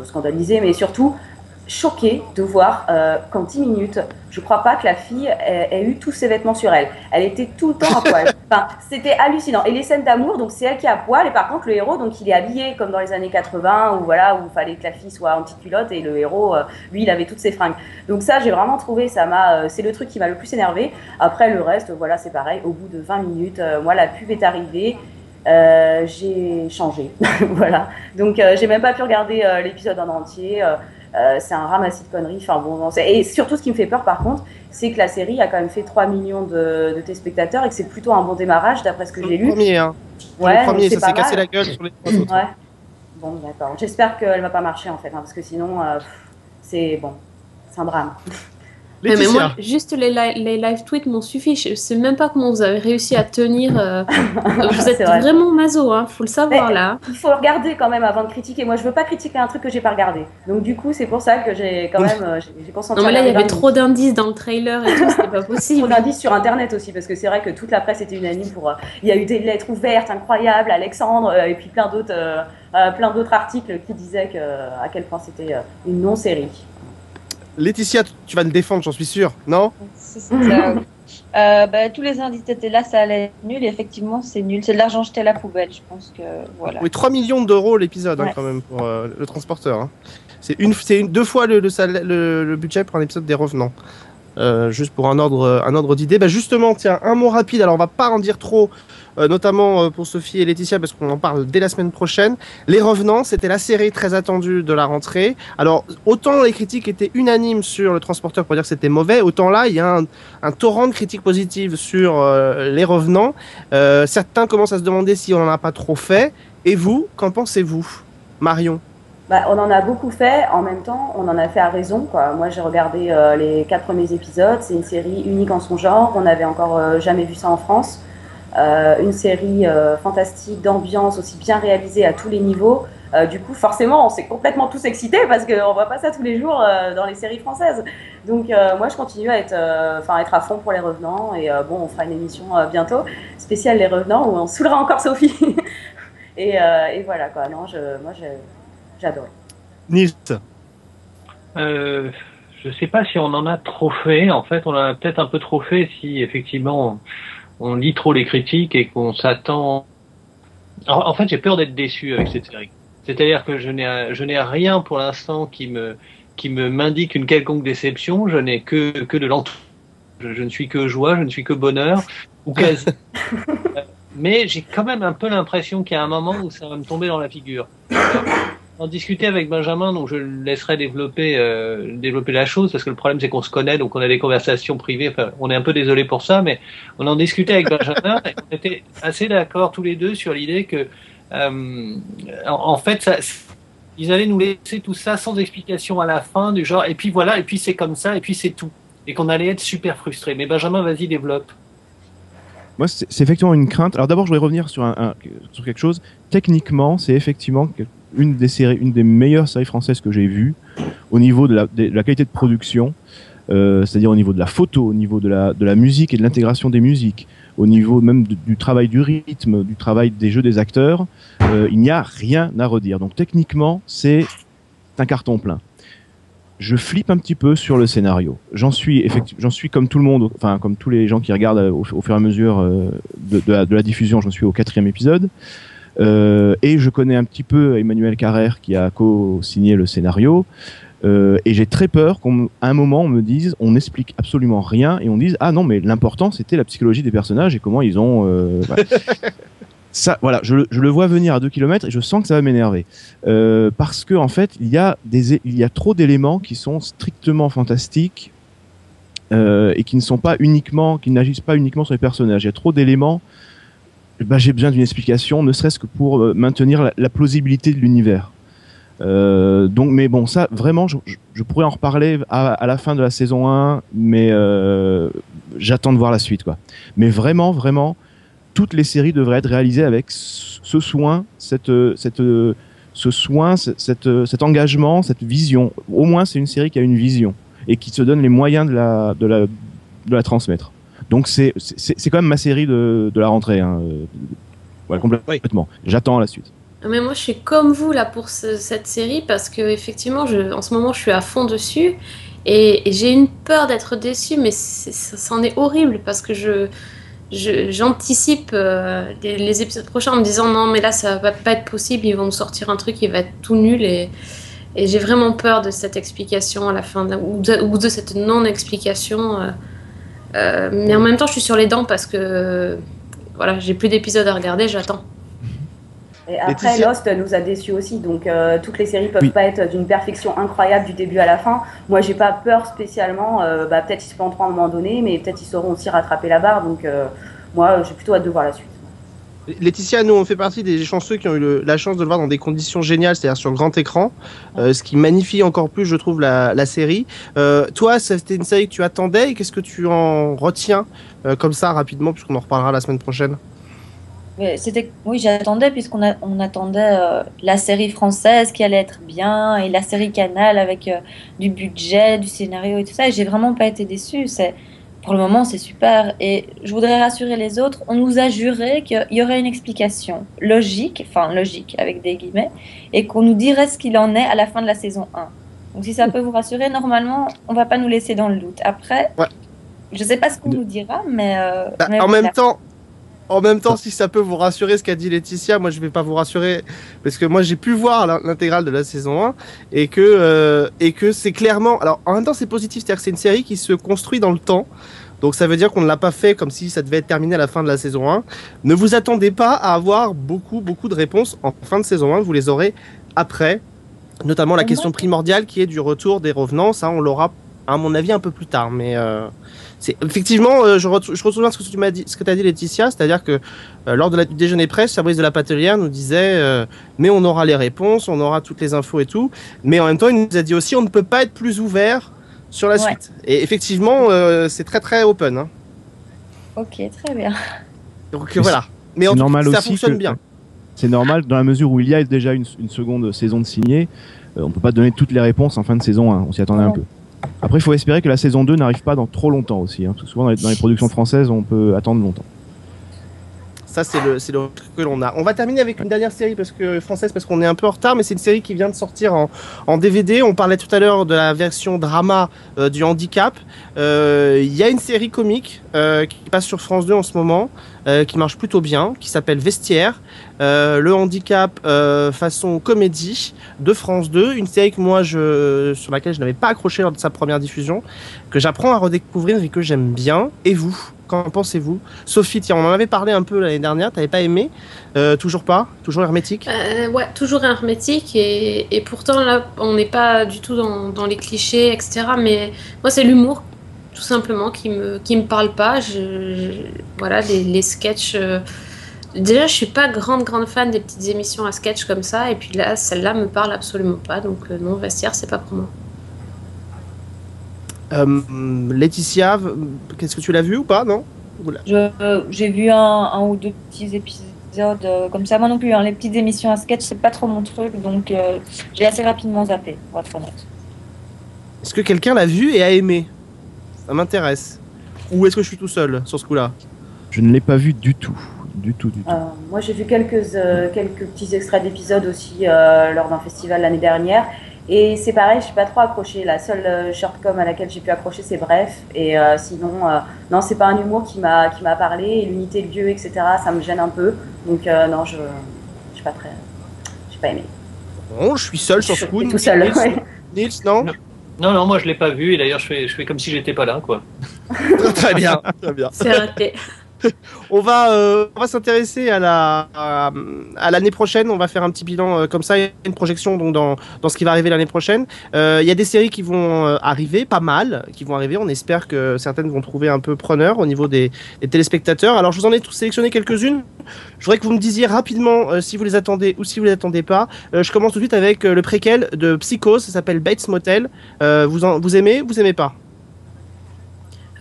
Speaker 3: scandalisée, mais surtout choquée de voir qu'en 10 minutes, je crois pas que la fille ait eu tous ses vêtements sur elle. Elle était tout le temps à poil. Enfin, c'était hallucinant. Et les scènes d'amour, donc c'est elle qui est à poil, et par contre, le héros, donc il est habillé comme dans les années 80, où il fallait que la fille soit en petite culotte, et le héros, lui, il avait toutes ses fringues. Donc ça, j'ai vraiment trouvé, c'est le truc qui m'a le plus énervé. Après, le reste, voilà, c'est pareil. Au bout de 20 minutes, moi, la pub est arrivée. J'ai changé, voilà. Donc j'ai même pas pu regarder l'épisode en entier. C'est un ramassis de conneries. Enfin bon, non, et surtout ce qui me fait peur par contre, c'est que la série a quand même fait 3 millions de téléspectateurs et que c'est plutôt un bon démarrage d'après ce que j'ai lu.
Speaker 2: Le premier, hein.
Speaker 3: Ouais,
Speaker 2: le premier, ça s'est cassé la gueule sur les 3 autres.
Speaker 3: Ouais. Bon, d'accord. J'espère qu'elle va pas marcher en fait, hein, parce que sinon, c'est un drame.
Speaker 1: Mais moi, juste les live tweets m'ont suffi. Je sais même pas comment vous avez réussi à tenir. Vous êtes vraiment maso, hein, faut le savoir. Mais là.
Speaker 3: Il faut regarder quand même avant de critiquer. Moi, je veux pas critiquer un truc que j'ai pas regardé. Donc du coup, c'est pour ça que j'ai quand même j'ai concentré.
Speaker 1: Non mais là, il y avait trop d'indices dans le trailer et tout, c'était pas possible.
Speaker 3: Trop d'indices sur Internet aussi, parce que c'est vrai que toute la presse était unanime pour. Il y a eu des lettres ouvertes incroyables, Alexandre, et puis plein d'autres articles qui disaient à quel point c'était une non-série.
Speaker 2: Laetitia, tu vas me défendre, j'en suis sûr, non?
Speaker 6: C'est ça. Tous les indices étaient là, ça allait être nul. Et effectivement, c'est nul. C'est de l'argent jeté à la poubelle, je pense que voilà.
Speaker 2: Oui, 3 millions d'euros l'épisode, hein, quand même, pour le transporteur. Hein. C'est 2 fois le budget pour un épisode des Revenants. Juste pour un ordre d'idée. Justement, tiens, un mot rapide. Alors, on va pas en dire trop, notamment pour Sophie et Laetitia, parce qu'on en parle dès la semaine prochaine. Les Revenants, c'était la série très attendue de la rentrée. Alors, autant les critiques étaient unanimes sur le transporteur pour dire que c'était mauvais, autant là, il y a un torrent de critiques positives sur les Revenants. Certains commencent à se demander si on n'en a pas trop fait. Et vous, qu'en pensez-vous, Marion?
Speaker 3: On en a beaucoup fait, en même temps, on en a fait à raison, quoi. Moi, j'ai regardé les 4 premiers épisodes. C'est une série unique en son genre. On n'avait encore jamais vu ça en France. Une série fantastique, d'ambiance, aussi bien réalisée à tous les niveaux. Du coup, forcément, on s'est complètement tous excités parce qu'on voit pas ça tous les jours dans les séries françaises. Donc, moi, je continue à être à fond pour les Revenants. Et on fera une émission bientôt spéciale les Revenants où on saoulera encore Sophie. et voilà, quoi. Non, j'adore.
Speaker 2: Nils.
Speaker 5: Je sais pas si on en a trop fait. En fait, on en a peut-être un peu trop fait si effectivement on lit trop les critiques et qu'on s'attend. En fait, j'ai peur d'être déçu avec cette série. C'est-à-dire que je n'ai rien pour l'instant qui m'indique une quelconque déception. Je n'ai que de l'enthousiasme. Je ne suis que joie, je ne suis que bonheur ou quasi. Mais j'ai quand même un peu l'impression qu'il y a un moment où ça va me tomber dans la figure. En discuter avec Benjamin, donc je le laisserai développer la chose, parce que le problème c'est qu'on se connaît, donc on a des conversations privées. Enfin, on est un peu désolé pour ça, mais on en discutait avec Benjamin et on était assez d'accord tous les deux sur l'idée que, en fait, ils allaient nous laisser tout ça sans explication à la fin, du genre et puis voilà, et puis c'est comme ça, et puis c'est tout, et qu'on allait être super frustrés. Mais Benjamin, vas-y, développe.
Speaker 4: Moi, c'est effectivement une crainte. Alors d'abord, je voudrais revenir sur quelque chose. Techniquement, c'est effectivement une des meilleures séries françaises que j'ai vues au niveau de la qualité de production, c'est-à-dire au niveau de la photo, au niveau de la musique et de l'intégration des musiques, au niveau même du travail du rythme, du travail des jeux des acteurs, il n'y a rien à redire. Donc techniquement, c'est un carton plein. Je flippe un petit peu sur le scénario. J'en suis comme tout le monde, enfin comme tous les gens qui regardent au fur et à mesure de la diffusion, j'en suis au 4e épisode. Et je connais un petit peu Emmanuel Carrère qui a co-signé le scénario. Et j'ai très peur qu'à un moment on me dise on n'explique absolument rien et on dise ah non mais l'important c'était la psychologie des personnages et comment ils ont voilà. Ça, voilà, je le vois venir à 2 km et je sens que ça va m'énerver. Parce que, en fait, il y a trop d'éléments qui sont strictement fantastiques et qui n'agissent pas uniquement sur les personnages. Il y a trop d'éléments. J'ai besoin d'une explication, ne serait-ce que pour maintenir la plausibilité de l'univers. Mais bon, ça, vraiment, je pourrais en reparler à la fin de la saison 1, mais j'attends de voir la suite, quoi. Mais vraiment, vraiment, toutes les séries devraient être réalisées avec ce soin, cet engagement, cette vision. Au moins, c'est une série qui a une vision et qui se donne les moyens de la transmettre. Donc, c'est quand même ma série de la rentrée. Hein. Voilà, complètement. Oui. J'attends la suite.
Speaker 1: Mais moi, je suis comme vous là pour cette série parce que effectivement, en ce moment, je suis à fond dessus et j'ai une peur d'être déçue, mais c'en est horrible parce que j'anticipe les épisodes prochains en me disant non mais là ça va pas être possible, ils vont nous sortir un truc qui va être tout nul et j'ai vraiment peur de cette explication à la fin ou de cette non-explication mais en même temps je suis sur les dents parce que voilà, j'ai plus d'épisodes à regarder, j'attends.
Speaker 3: Et après, Lost nous a déçus aussi, donc toutes les séries peuvent pas être d'une perfection incroyable du début à la fin. Moi, j'ai pas peur spécialement. Peut-être ils se planteront à un moment donné, mais peut-être ils sauront aussi rattraper la barre. Donc, moi, j'ai plutôt hâte de voir la suite.
Speaker 2: Laetitia, nous, on fait partie des chanceux qui ont eu la chance de le voir dans des conditions géniales, c'est-à-dire sur grand écran, ce qui magnifie encore plus, je trouve, la série. Toi, c'était une série que tu attendais, et qu'est-ce que tu en retiens comme ça rapidement, puisqu'on en reparlera la semaine prochaine?
Speaker 6: Oui, j'attendais puisqu'on attendait la série française qui allait être bien et la série Canal avec du budget, du scénario et tout ça. Et j'ai vraiment pas été déçue. Pour le moment, c'est super. Et je voudrais rassurer les autres. On nous a juré qu'il y aurait une explication logique avec des guillemets, et qu'on nous dirait ce qu'il en est à la fin de la saison 1. Donc si ça peut vous rassurer, normalement, on va pas nous laisser dans le doute. Après, je sais pas ce qu'on nous dira, mais
Speaker 2: En même temps, si ça peut vous rassurer ce qu'a dit Laetitia, moi je vais pas vous rassurer parce que moi j'ai pu voir l'intégrale de la saison 1 et que c'est clairement. Alors en même temps c'est positif, c'est-à-dire que c'est une série qui se construit dans le temps. Donc ça veut dire qu'on ne l'a pas fait comme si ça devait être terminé à la fin de la saison 1. Ne vous attendez pas à avoir beaucoup de réponses en fin de saison 1, vous les aurez après. Notamment la question primordiale qui est du retour des revenants, ça on l'aura à mon avis un peu plus tard, mais effectivement, je retourne ce que tu m'as dit, ce que tu as dit Laetitia, c'est-à-dire que lors du déjeuner presse, Fabrice de la Patelière nous disait mais on aura les réponses, on aura toutes les infos et tout, mais en même temps il nous a dit aussi on ne peut pas être plus ouvert sur la suite. Et effectivement, c'est très très open. Hein.
Speaker 6: Ok, très bien.
Speaker 2: Donc voilà. Mais en tout cas, ça fonctionne bien.
Speaker 4: C'est normal dans la mesure où il y a déjà une seconde saison de signée. On peut pas donner toutes les réponses en fin de saison 1, on s'y attendait un peu. Après, il faut espérer que la saison 2 n'arrive pas dans trop longtemps aussi. Hein, parce que souvent, dans les productions françaises, on peut attendre longtemps.
Speaker 2: Ça, c'est le truc que l'on a. On va terminer avec une dernière série française, parce qu'on est un peu en retard, mais c'est une série qui vient de sortir en DVD. On parlait tout à l'heure de la version drama du handicap. Il y a une série comique qui passe sur France 2 en ce moment, qui marche plutôt bien, qui s'appelle Vestiaire. Le handicap façon comédie de France 2, une série que moi sur laquelle je n'avais pas accroché lors de sa première diffusion, que j'apprends à redécouvrir et que j'aime bien. Et vous, qu'en pensez-vous? Sophie, tiens, on en avait parlé un peu l'année dernière, t'avais pas aimé? Toujours pas? Toujours hermétique?
Speaker 1: Ouais, toujours hermétique et pourtant là on n'est pas du tout dans les clichés, etc. Mais moi c'est l'humour tout simplement qui me parle pas. Voilà, les sketchs. Déjà, je suis pas grande fan des petites émissions à sketch comme ça, et puis là, celle-là me parle absolument pas, donc non, Vestiaire, c'est pas pour moi.
Speaker 2: Laetitia, qu'est-ce que tu l'as vu ou pas, non?
Speaker 6: J'ai vu un ou deux petits épisodes comme ça, moi non plus, hein, les petites émissions à sketch, c'est pas trop mon truc, donc j'ai assez rapidement zappé, pour être honnête.
Speaker 2: Est-ce que quelqu'un l'a vu et a aimé? Ça m'intéresse. Ou est-ce que je suis tout seul sur ce coup-là?
Speaker 4: Je ne l'ai pas vu du tout. Du tout.
Speaker 3: Moi, j'ai vu quelques petits extraits d'épisodes aussi lors d'un festival l'année dernière. Et c'est pareil, je suis pas trop accrochée. La seule shortcom à laquelle j'ai pu accrocher, c'est Bref. Et sinon, non, c'est pas un humour qui m'a parlé. Et l'unité de lieu, etc., ça me gêne un peu. Donc non, je suis pas très, j'ai pas aimé.
Speaker 2: Bon, je suis seul sur ce coup.
Speaker 3: Tout seul. Ouais.
Speaker 2: Nils, non?
Speaker 5: Non, moi je l'ai pas vu et d'ailleurs je fais comme si j'étais pas là, quoi.
Speaker 2: Très bien, très bien.
Speaker 1: C'est raté.
Speaker 2: On va s'intéresser à l'année prochaine. On va faire un petit bilan comme ça, une projection donc dans ce qui va arriver l'année prochaine. Il y a des séries qui vont arriver, pas mal, qui vont arriver. On espère que certaines vont trouver un peu preneur au niveau des téléspectateurs. Alors je vous en ai sélectionné quelques-unes. Je voudrais que vous me disiez rapidement si vous les attendez ou si vous les attendez pas. Je commence tout de suite avec le préquel de Psychose. Ça s'appelle Bates Motel. Vous aimez pas?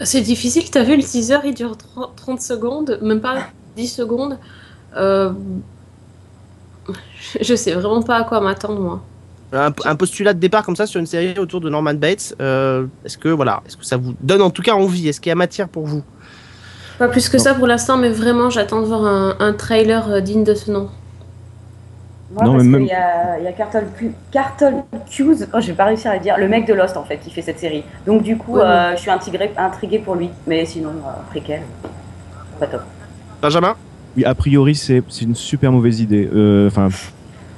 Speaker 1: C'est difficile, t'as vu le teaser, il dure 30 secondes, même pas 10 secondes. Je sais vraiment pas à quoi m'attendre, moi.
Speaker 2: Un postulat de départ comme ça sur une série autour de Norman Bates, est-ce que ça vous donne en tout cas envie? Est-ce qu'il y a matière pour vous?
Speaker 1: Pas plus que ça pour l'instant, mais vraiment j'attends de voir un trailer digne de ce nom.
Speaker 3: Moi,
Speaker 4: Non,
Speaker 3: parce
Speaker 4: mais
Speaker 3: qu'il y a Carlton Cuse, je vais pas réussir à le dire, le mec de Lost en fait, qui fait cette série. Donc du coup,
Speaker 1: Ouais.
Speaker 3: je suis intriguée pour lui. Mais sinon, préquel, pas top.
Speaker 2: Benjamin?
Speaker 4: Oui, a priori, c'est une super mauvaise idée. Enfin,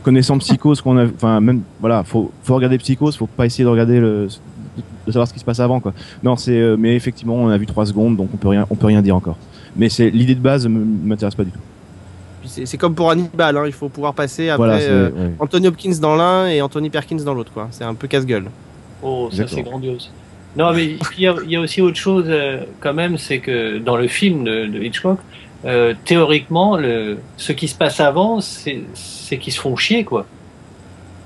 Speaker 4: connaissant Psychose qu'on a, enfin même, voilà, faut regarder Psychose, faut pas essayer de regarder de savoir ce qui se passe avant, quoi. Non, mais effectivement, on a vu 3 secondes, donc on peut rien dire encore. Mais l'idée de base m'intéresse pas du tout.
Speaker 2: C'est comme pour Hannibal, hein, il faut pouvoir passer après
Speaker 4: Voilà, ouais.
Speaker 2: Anthony Hopkins dans l'un et Anthony Perkins dans l'autre, quoi. C'est un peu casse-gueule.
Speaker 5: Oh, ça
Speaker 4: D'accord.
Speaker 5: c'est grandiose. Non, mais il y a aussi autre chose quand même, c'est que dans le film de Hitchcock, théoriquement, ce qui se passe avant, c'est qu'ils se font chier, quoi.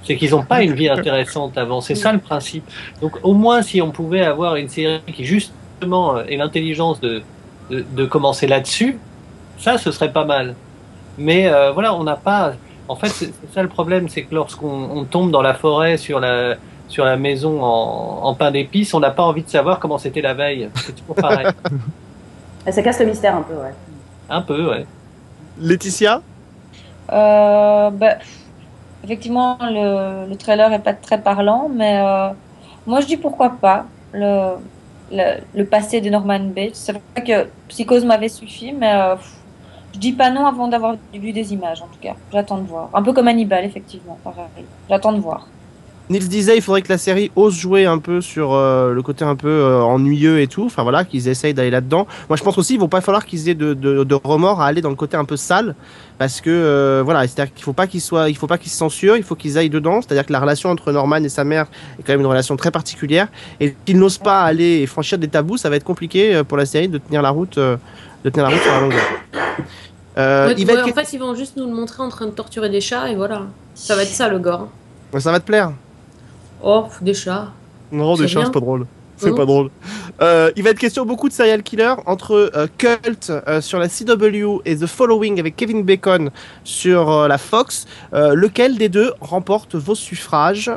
Speaker 5: C'est qu'ils n'ont pas une vie intéressante avant. C'est ça le principe. Donc au moins, si on pouvait avoir une série qui justement ait l'intelligence de commencer là-dessus, ça, ce serait pas mal. Mais voilà, on n'a pas. En fait, c'est ça le problème, c'est que lorsqu'on tombe dans la forêt sur la maison en pain d'épices, on n'a pas envie de savoir comment c'était la veille. C'est toujours pareil.
Speaker 3: Ça casse le mystère un peu, ouais.
Speaker 5: Un peu, ouais.
Speaker 2: Laetitia?
Speaker 6: Bah, effectivement, le trailer est pas très parlant, mais moi je dis pourquoi pas le passé de Norman Bates. C'est vrai que Psychose m'avait suffi, mais je dis pas non avant d'avoir vu des images en tout cas. J'attends de voir. Un peu comme Hannibal, effectivement, pareil. J'attends de voir.
Speaker 2: Nils disait il faudrait que la série ose jouer un peu sur le côté un peu ennuyeux et tout. Enfin voilà, qu'ils essayent d'aller là-dedans. Moi je pense aussi il ne va pas falloir qu'ils aient de remords à aller dans le côté un peu sale. Parce que voilà, c'est-à-dire qu'il faut pas qu'ils se censurent, il faut qu'ils aillent dedans. C'est-à-dire que la relation entre Norman et sa mère est quand même une relation très particulière. Et qu'ils n'osent pas aller et franchir des tabous, ça va être compliqué pour la série de tenir la route sur la longueur.
Speaker 1: En fait, ils vont juste nous le montrer en train de torturer des chats et voilà. Ça va être ça le gore.
Speaker 2: Ça va te plaire?
Speaker 1: Oh, des chats.
Speaker 2: Non, des
Speaker 1: C'est
Speaker 2: chats,
Speaker 1: bien.
Speaker 2: c'est pas drôle. C'est
Speaker 1: Non.
Speaker 2: pas drôle. Il va être question beaucoup de serial killer entre Cult sur la CW et The Following avec Kevin Bacon sur la Fox. Lequel des deux remporte vos suffrages?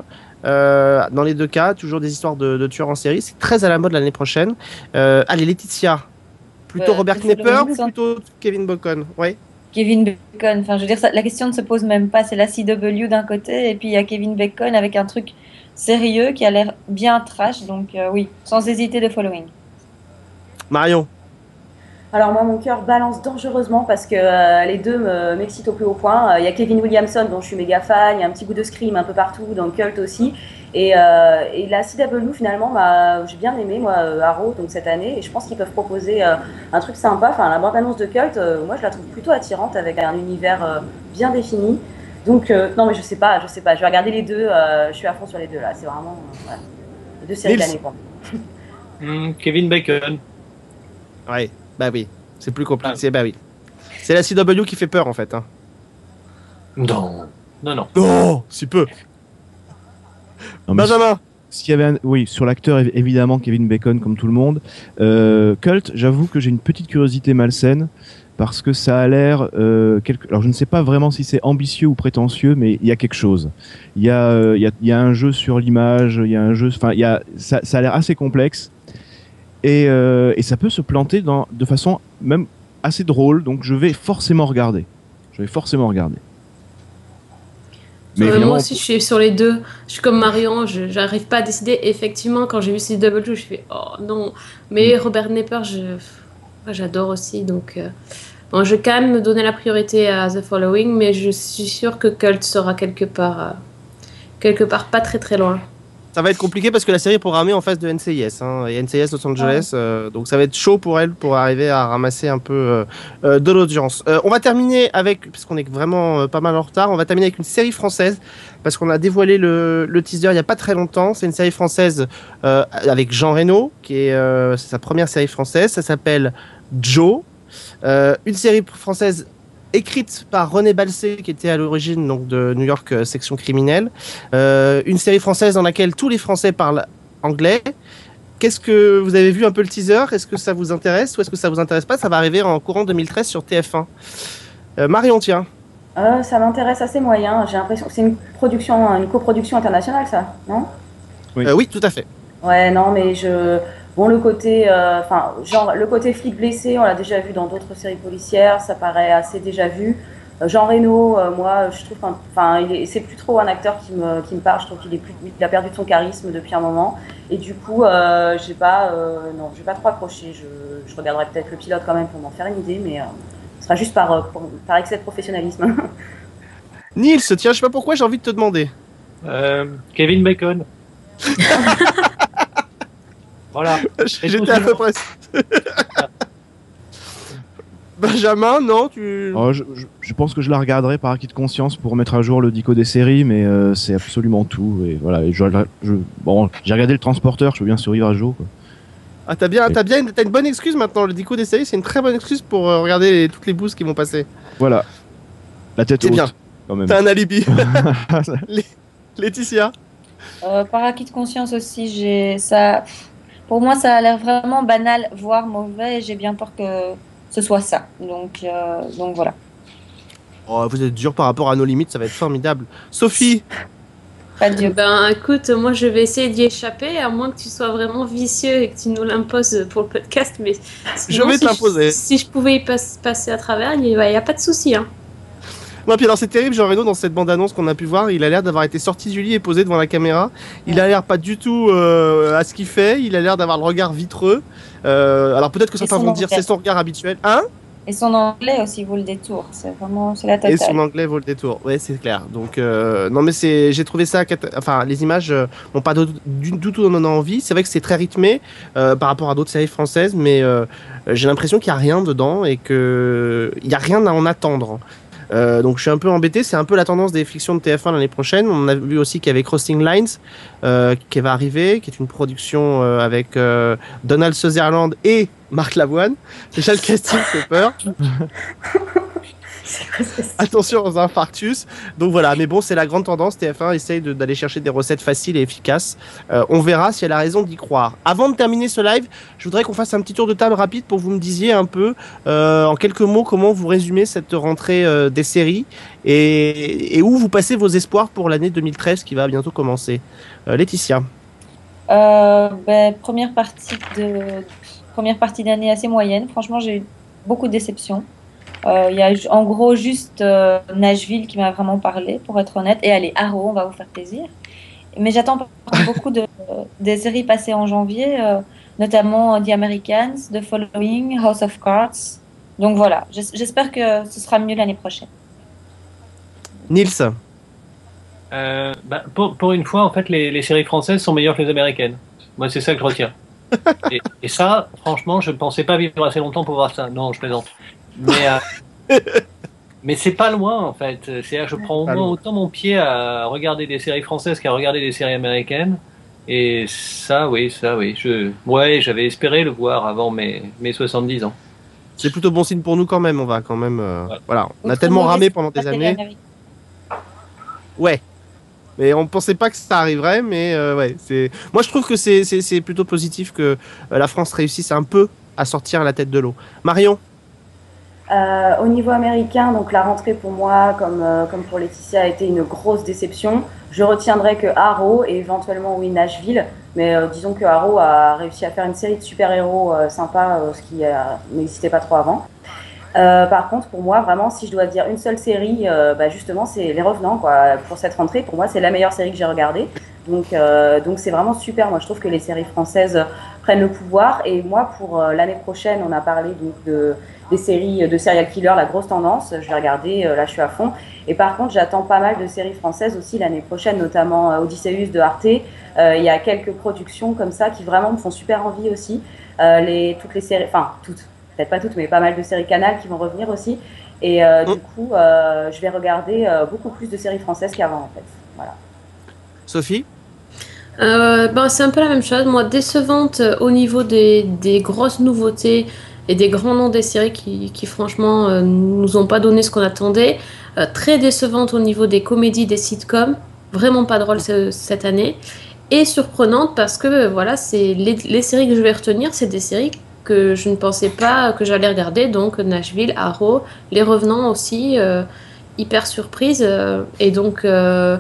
Speaker 2: Dans les deux cas, toujours des histoires de tueurs en série. C'est très à la mode l'année prochaine. Allez, Laetitia. Plutôt Robert
Speaker 6: The
Speaker 2: Knepper
Speaker 6: Following,
Speaker 2: ou
Speaker 6: ça.
Speaker 2: plutôt Kevin Bacon? Ouais.
Speaker 6: Kevin Bacon, enfin je veux dire, la question ne se pose même pas. C'est la CW d'un côté et puis il y a Kevin Bacon avec un truc sérieux qui a l'air bien trash. Donc oui, sans hésiter, The Following.
Speaker 2: Marion.
Speaker 3: Alors moi, mon cœur balance dangereusement parce que les deux m'excitent au plus haut point. Il y a Kevin Williamson dont je suis méga fan, il y a un petit goût de Scream un peu partout, dans Cult aussi. Et la CW finalement, j'ai bien aimé moi Arrow donc cette année et je pense qu'ils peuvent proposer un truc sympa. Enfin la bande-annonce de Cult, moi je la trouve plutôt attirante avec un univers bien défini. Donc non mais je sais pas, je vais regarder les deux. Je suis à fond sur les deux là. C'est vraiment voilà, les deux séries de
Speaker 2: Nils.
Speaker 3: l'année pour moi.
Speaker 5: Kevin Bacon.
Speaker 2: Ouais. Bah oui. C'est plus compliqué. Bah oui. C'est la CW qui fait peur en fait. Hein.
Speaker 5: Non.
Speaker 2: Non, si peu.
Speaker 4: Non, mais
Speaker 2: Benjamin.
Speaker 4: s'il y avait oui, sur l'acteur, évidemment, Kevin Bacon, comme tout le monde. Cult, j'avoue que j'ai une petite curiosité malsaine, parce que ça a l'air... Alors, je ne sais pas vraiment si c'est ambitieux ou prétentieux, mais il y a quelque chose. Il y a un jeu sur l'image, il y a un jeu... Enfin, ça a l'air assez complexe, et ça peut se planter de façon même assez drôle, donc je vais forcément regarder. Mais évidemment,
Speaker 1: moi aussi, je suis sur les deux. Je suis comme Marion, je j'arrive pas à décider. Effectivement, quand j'ai vu CW, je fais oh non. Mais Robert Nepper, j'adore aussi. Donc, bon, je vais quand même me donner la priorité à The Following, mais je suis sûre que Cult sera quelque part pas très très loin.
Speaker 2: Ça va être compliqué parce que la série est programmée en face de NCIS, hein, et NCIS Los Angeles, donc ça va être chaud pour elle pour arriver à ramasser un peu de l'audience. On va terminer avec, parce qu'on est vraiment pas mal en retard, on va terminer avec une série française, parce qu'on a dévoilé le teaser il n'y a pas très longtemps. C'est une série française avec Jean Reno, c'est sa première série française, ça s'appelle Joe, une série française écrite par René Balsé, qui était à l'origine donc de New York section criminelle. Une série française dans laquelle tous les Français parlent anglais. Qu'est-ce que vous avez vu un peu le teaser? Est-ce que ça vous intéresse ou est-ce que ça vous intéresse pas? Ça va arriver en courant 2013 sur TF1. Marion, tiens.
Speaker 3: Ça m'intéresse assez moyen. J'ai l'impression que c'est une coproduction internationale, ça, non?
Speaker 2: Oui, tout à fait.
Speaker 3: Ouais, non, mais bon, le côté, le côté flic blessé, on l'a déjà vu dans d'autres séries policières, ça paraît assez déjà vu. Jean Reno, moi, je trouve, c'est plus trop un acteur qui me parle. Je trouve il a perdu de son charisme depuis un moment. Et du coup, j'ai pas trop accroché. Je regarderai peut-être le pilote quand même pour m'en faire une idée, mais ce sera juste par excès de professionnalisme.
Speaker 2: Nils, tiens, je sais pas pourquoi j'ai envie de te demander.
Speaker 5: Kevin Bacon. Voilà.
Speaker 2: J'étais à peu près. Benjamin, non
Speaker 4: je pense que je la regarderai par acquis de conscience pour mettre à jour le dico des séries, mais c'est absolument tout. Et voilà. Et bon, j'ai regardé Le Transporteur, je peux bien survivre à Joe, quoi.
Speaker 2: Ah, t'as une bonne excuse maintenant. Le dico des séries, c'est une très bonne excuse pour regarder toutes les boosts qui vont passer.
Speaker 4: Voilà. La tête haute,
Speaker 2: bien.
Speaker 4: Quand même.
Speaker 2: T'as un alibi. Laetitia.
Speaker 6: Par acquis de conscience aussi, ça. Pour moi, ça a l'air vraiment banal, voire mauvais, et j'ai bien peur que ce soit ça. Donc voilà.
Speaker 2: Oh, vous êtes dur par rapport à nos limites, ça va être formidable. Sophie.
Speaker 6: Pas dur.
Speaker 1: Ben écoute, moi je vais essayer d'y échapper, à moins que tu sois vraiment vicieux et que tu nous l'imposes pour le podcast. Mais sinon,
Speaker 2: je vais te l'imposer.
Speaker 1: Si je pouvais y passer à travers, il n'y a pas de souci. Hein.
Speaker 2: Non, puis alors c'est terrible, Jean Reno, dans cette bande-annonce qu'on a pu voir, il a l'air d'avoir été sorti du lit et posé devant la caméra. Il a l'air pas du tout à ce qu'il fait, il a l'air d'avoir le regard vitreux. Alors peut-être que certains vont dire c'est son regard habituel. Hein?
Speaker 6: Et son anglais aussi vaut le détour, c'est la totale.
Speaker 2: Et son anglais vaut le détour, ouais, c'est clair. Donc non, mais j'ai trouvé ça, enfin les images n'ont pas du tout donné envie. C'est vrai que c'est très rythmé par rapport à d'autres séries françaises, mais j'ai l'impression qu'il n'y a rien dedans et qu'il n'y a rien à en attendre. Donc je suis un peu embêté, c'est un peu la tendance des fictions de TF1 l'année prochaine. On a vu aussi qu'il y avait Crossing Lines qui va arriver, qui est une production avec Donald Sutherland et Marc Lavoine. Déjà le casting fait peur. Attention aux infarctus. Donc voilà, mais bon, c'est la grande tendance. TF1 essaye d'aller chercher des recettes faciles et efficaces. On verra si elle a raison d'y croire. Avant de terminer ce live, je voudrais qu'on fasse un petit tour de table rapide pour que vous me disiez un peu, en quelques mots, comment vous résumez cette rentrée des séries et où vous passez vos espoirs pour l'année 2013 qui va bientôt commencer. Laetitia.
Speaker 6: Première partie d'année assez moyenne. Franchement, j'ai eu beaucoup de déceptions. Il y a en gros juste Nashville qui m'a vraiment parlé, pour être honnête. Et allez, Arrow, on va vous faire plaisir. Mais j'attends beaucoup des séries passées en janvier, notamment The Americans, The Following, House of Cards. Donc voilà, j'espère que ce sera mieux l'année prochaine.
Speaker 2: Nils.
Speaker 5: Pour une fois, en fait, les séries françaises sont meilleures que les américaines. Moi, c'est ça que je retiens. Et ça, franchement, je ne pensais pas vivre assez longtemps pour voir ça. Non, je plaisante. Mais c'est pas loin en fait. Je prends au moins autant mon pied à regarder des séries françaises qu'à regarder des séries américaines. Et ça, oui. J'avais espéré le voir avant mes 70 ans.
Speaker 2: C'est plutôt bon signe pour nous quand même. On va quand même. Voilà. On a tellement ramé pendant des années. Ouais. Mais on pensait pas que ça arriverait. Mais ouais. Moi, je trouve que c'est plutôt positif que la France réussisse un peu à sortir la tête de l'eau. Marion.
Speaker 3: Au niveau américain, donc la rentrée pour moi, comme pour Laetitia, a été une grosse déception. Je retiendrai que Arrow et éventuellement Nashville, mais disons que Arrow a réussi à faire une série de super-héros sympa, ce qui n'existait pas trop avant. Par contre, pour moi, vraiment, si je dois dire une seule série, justement, c'est Les Revenants, quoi. Pour cette rentrée, pour moi, c'est la meilleure série que j'ai regardée. Donc c'est vraiment super. Moi, je trouve que les séries françaises prennent le pouvoir. Et moi, pour l'année prochaine, on a parlé donc des séries de serial killer, la grosse tendance. Je vais regarder, là, je suis à fond. Et par contre, j'attends pas mal de séries françaises aussi l'année prochaine, notamment Odysseus de Arte. Il y a quelques productions comme ça qui vraiment me font super envie aussi. Toutes les séries, enfin toutes, peut-être pas toutes, mais pas mal de séries Canal qui vont revenir aussi. Et du coup, je vais regarder beaucoup plus de séries françaises qu'avant en fait. Voilà.
Speaker 2: Sophie?
Speaker 1: C'est un peu la même chose. Moi, décevante au niveau des grosses nouveautés et des grands noms des séries qui franchement, nous ont pas donné ce qu'on attendait. Très décevante au niveau des comédies, des sitcoms. Vraiment pas drôle cette année. Et surprenante parce que, voilà, c'est les séries que je vais retenir, c'est des séries que je ne pensais pas que j'allais regarder. Donc, Nashville, Arrow, Les Revenants aussi, hyper surprise. Et donc, là,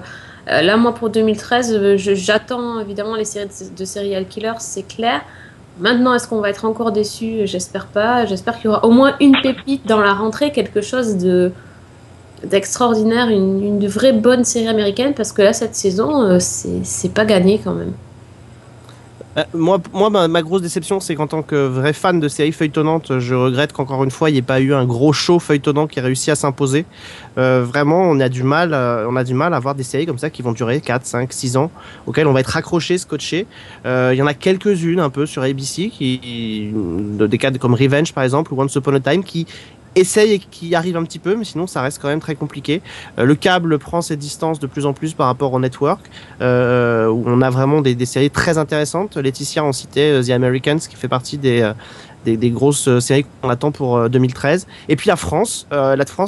Speaker 1: moi, pour 2013, j'attends évidemment les séries de serial killers, c'est clair. Maintenant, est-ce qu'on va être encore déçus? J'espère pas. J'espère qu'il y aura au moins une pépite dans la rentrée, quelque chose d'extraordinaire, une vraie bonne série américaine, parce que là, cette saison, c'est pas gagné quand même.
Speaker 2: Ma grosse déception, c'est qu'en tant que vrai fan de séries feuilletonnantes, je regrette qu'encore une fois, il n'y ait pas eu un gros show feuilletonnant qui ait réussi à s'imposer. Vraiment, on a du mal à voir des séries comme ça qui vont durer 4, 5, 6 ans, auxquelles on va être accroché, scotché. Il y en a quelques-unes un peu sur ABC, des cas comme Revenge par exemple, ou Once Upon a Time, qui essaye et qui arrive un petit peu, mais sinon ça reste quand même très compliqué. Le câble prend ses distances de plus en plus par rapport au network, où on a vraiment des séries très intéressantes. Laetitia en citait The Americans, qui fait partie des grosses séries qu'on attend pour 2013. Et puis la France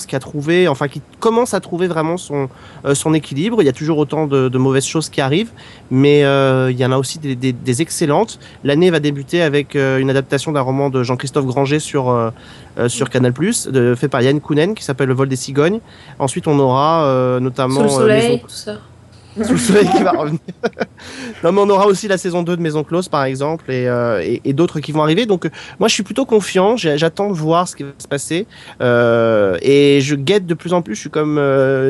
Speaker 2: qui commence à trouver vraiment son équilibre. Il y a toujours autant de mauvaises choses qui arrivent, mais il y en a aussi des excellentes. L'année va débuter avec une adaptation d'un roman de Jean-Christophe Granger sur Canal+, fait par Yann Kounen, qui s'appelle Le vol des cigognes. Ensuite, on aura notamment...
Speaker 1: Sous le soleil,
Speaker 2: Maison...
Speaker 1: tout ça.
Speaker 2: Sous le soleil qui va revenir. Non, mais on aura aussi la saison 2 de Maison Close, par exemple, et d'autres qui vont arriver. Donc, moi, je suis plutôt confiant. J'attends de voir ce qui va se passer. Et je guette de plus en plus, je suis comme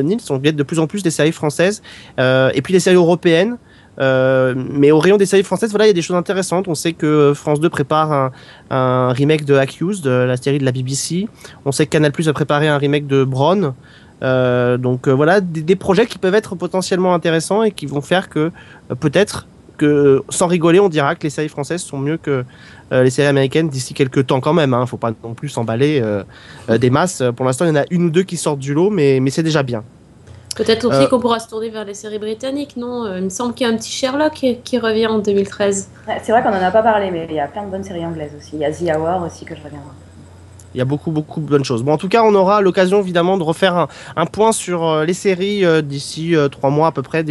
Speaker 2: Nils, on guette de plus en plus des séries françaises. Et puis, les séries européennes. Mais au rayon des séries françaises, voilà, il y a des choses intéressantes. On sait que France 2 prépare un remake de Accused, de la série de la BBC. On sait que Canal+ a préparé un remake de Bron. Voilà, des projets qui peuvent être potentiellement intéressants et qui vont faire que peut-être que, sans rigoler, on dira que les séries françaises sont mieux que les séries américaines d'ici quelques temps quand même. Faut pas non plus s'emballer des masses. Pour l'instant, il y en a une ou deux qui sortent du lot, mais c'est déjà bien.
Speaker 1: Peut-être aussi qu'on pourra se tourner vers les séries britanniques, non? Il me semble qu'il y a un petit Sherlock qui revient en 2013.
Speaker 3: Ouais, c'est vrai qu'on en a pas parlé, mais il y a plein de bonnes séries anglaises aussi. Il y a The Hour aussi que je reviens voir.
Speaker 2: Il y a beaucoup de bonnes choses. Bon, en tout cas, on aura l'occasion évidemment de refaire un point sur les séries d'ici 3 mois à peu près,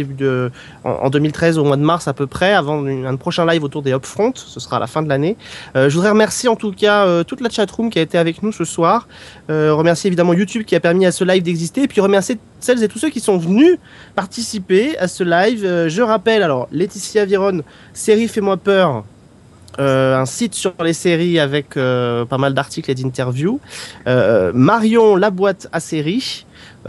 Speaker 2: en 2013, au mois de mars à peu près, avant un prochain live autour des Upfront. Ce sera à la fin de l'année. Je voudrais remercier en tout cas toute la chatroom qui a été avec nous ce soir. Remercier évidemment YouTube qui a permis à ce live d'exister. Et puis remercier celles et tous ceux qui sont venus participer à ce live. Je rappelle, alors, Laetitia Viron, série Fais-moi peur. Un site sur les séries avec pas mal d'articles et d'interviews. Marion, la boîte à séries,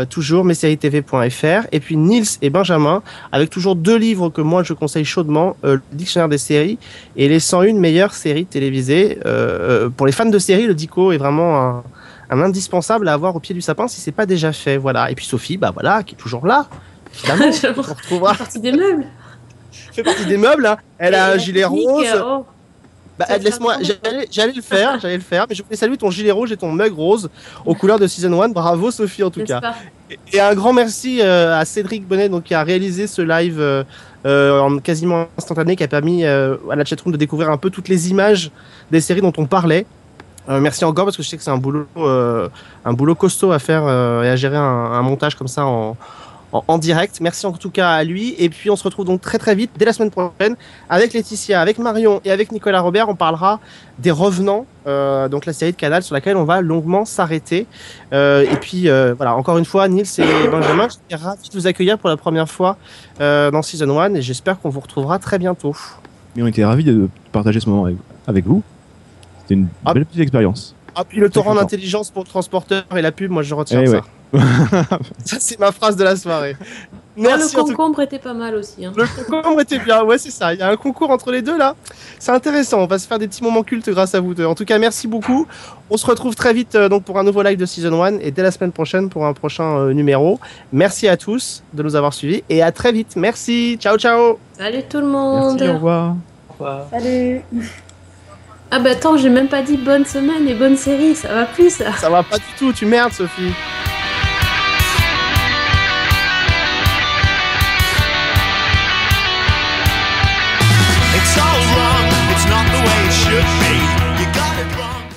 Speaker 2: toujours messeriestv.fr. Et puis Nils et Benjamin, avec toujours 2 livres que moi je conseille chaudement, le dictionnaire des séries et les 101 meilleures séries télévisées. Pour les fans de séries, le Dico est vraiment un indispensable à avoir au pied du sapin si c'est pas déjà fait. Voilà. Et puis Sophie, bah voilà, qui est toujours là. Évidemment, on retrouvera.
Speaker 1: Fait partie des meubles.
Speaker 2: Fait partie des meubles. Hein. Elle a un gilet rose.
Speaker 1: Oh.
Speaker 2: Laisse-moi, j'allais le faire, mais je voulais saluer ton gilet rouge et ton mug rose aux couleurs de Season 1. Bravo Sophie en tout cas. Et un grand merci à Cédric Bonnet donc, qui a réalisé ce live en quasiment instantané, qui a permis à la chatroom de découvrir un peu toutes les images des séries dont on parlait. Merci encore parce que je sais que c'est un boulot costaud à faire et à gérer un montage comme ça en direct. Merci en tout cas à lui. Et puis on se retrouve donc très très vite, dès la semaine prochaine, avec Laetitia, avec Marion et avec Nicolas Robert. On parlera des Revenants, donc la série de Canal sur laquelle on va longuement s'arrêter. Et puis voilà, encore une fois, Nils et Benjamin, je suis ravi de vous accueillir pour la première fois dans Season 1 et j'espère qu'on vous retrouvera très bientôt.
Speaker 4: Mais on était ravis de partager ce moment avec vous. C'était une belle petite expérience.
Speaker 2: Ah, puis le torrent
Speaker 4: content.
Speaker 2: d'intelligence pour le transporteur et la pub, moi je retiens
Speaker 4: Eh
Speaker 2: ça.
Speaker 4: ouais.
Speaker 2: Ça, c'est ma phrase de la soirée.
Speaker 1: Moi,
Speaker 2: Merci
Speaker 1: le
Speaker 2: en tout cas.
Speaker 1: concombre était pas mal aussi. Hein.
Speaker 2: Le concombre était bien, ouais, c'est ça. Il y a un concours entre les deux là. C'est intéressant. On va se faire des petits moments cultes grâce à vous deux. En tout cas, merci beaucoup. On se retrouve très vite donc pour un nouveau live de Season 1 et dès la semaine prochaine pour un prochain numéro. Merci à tous de nous avoir suivis et à très vite. Merci. Ciao, ciao.
Speaker 1: Salut tout le monde.
Speaker 4: Merci, au revoir.
Speaker 5: Au revoir.
Speaker 3: Salut.
Speaker 1: Ah bah attends, j'ai même pas dit bonne semaine et bonne série, ça va plus ça.
Speaker 2: Ça va pas du tout. Tu merdes, Sophie.
Speaker 7: It's all wrong, it's not the way it should be.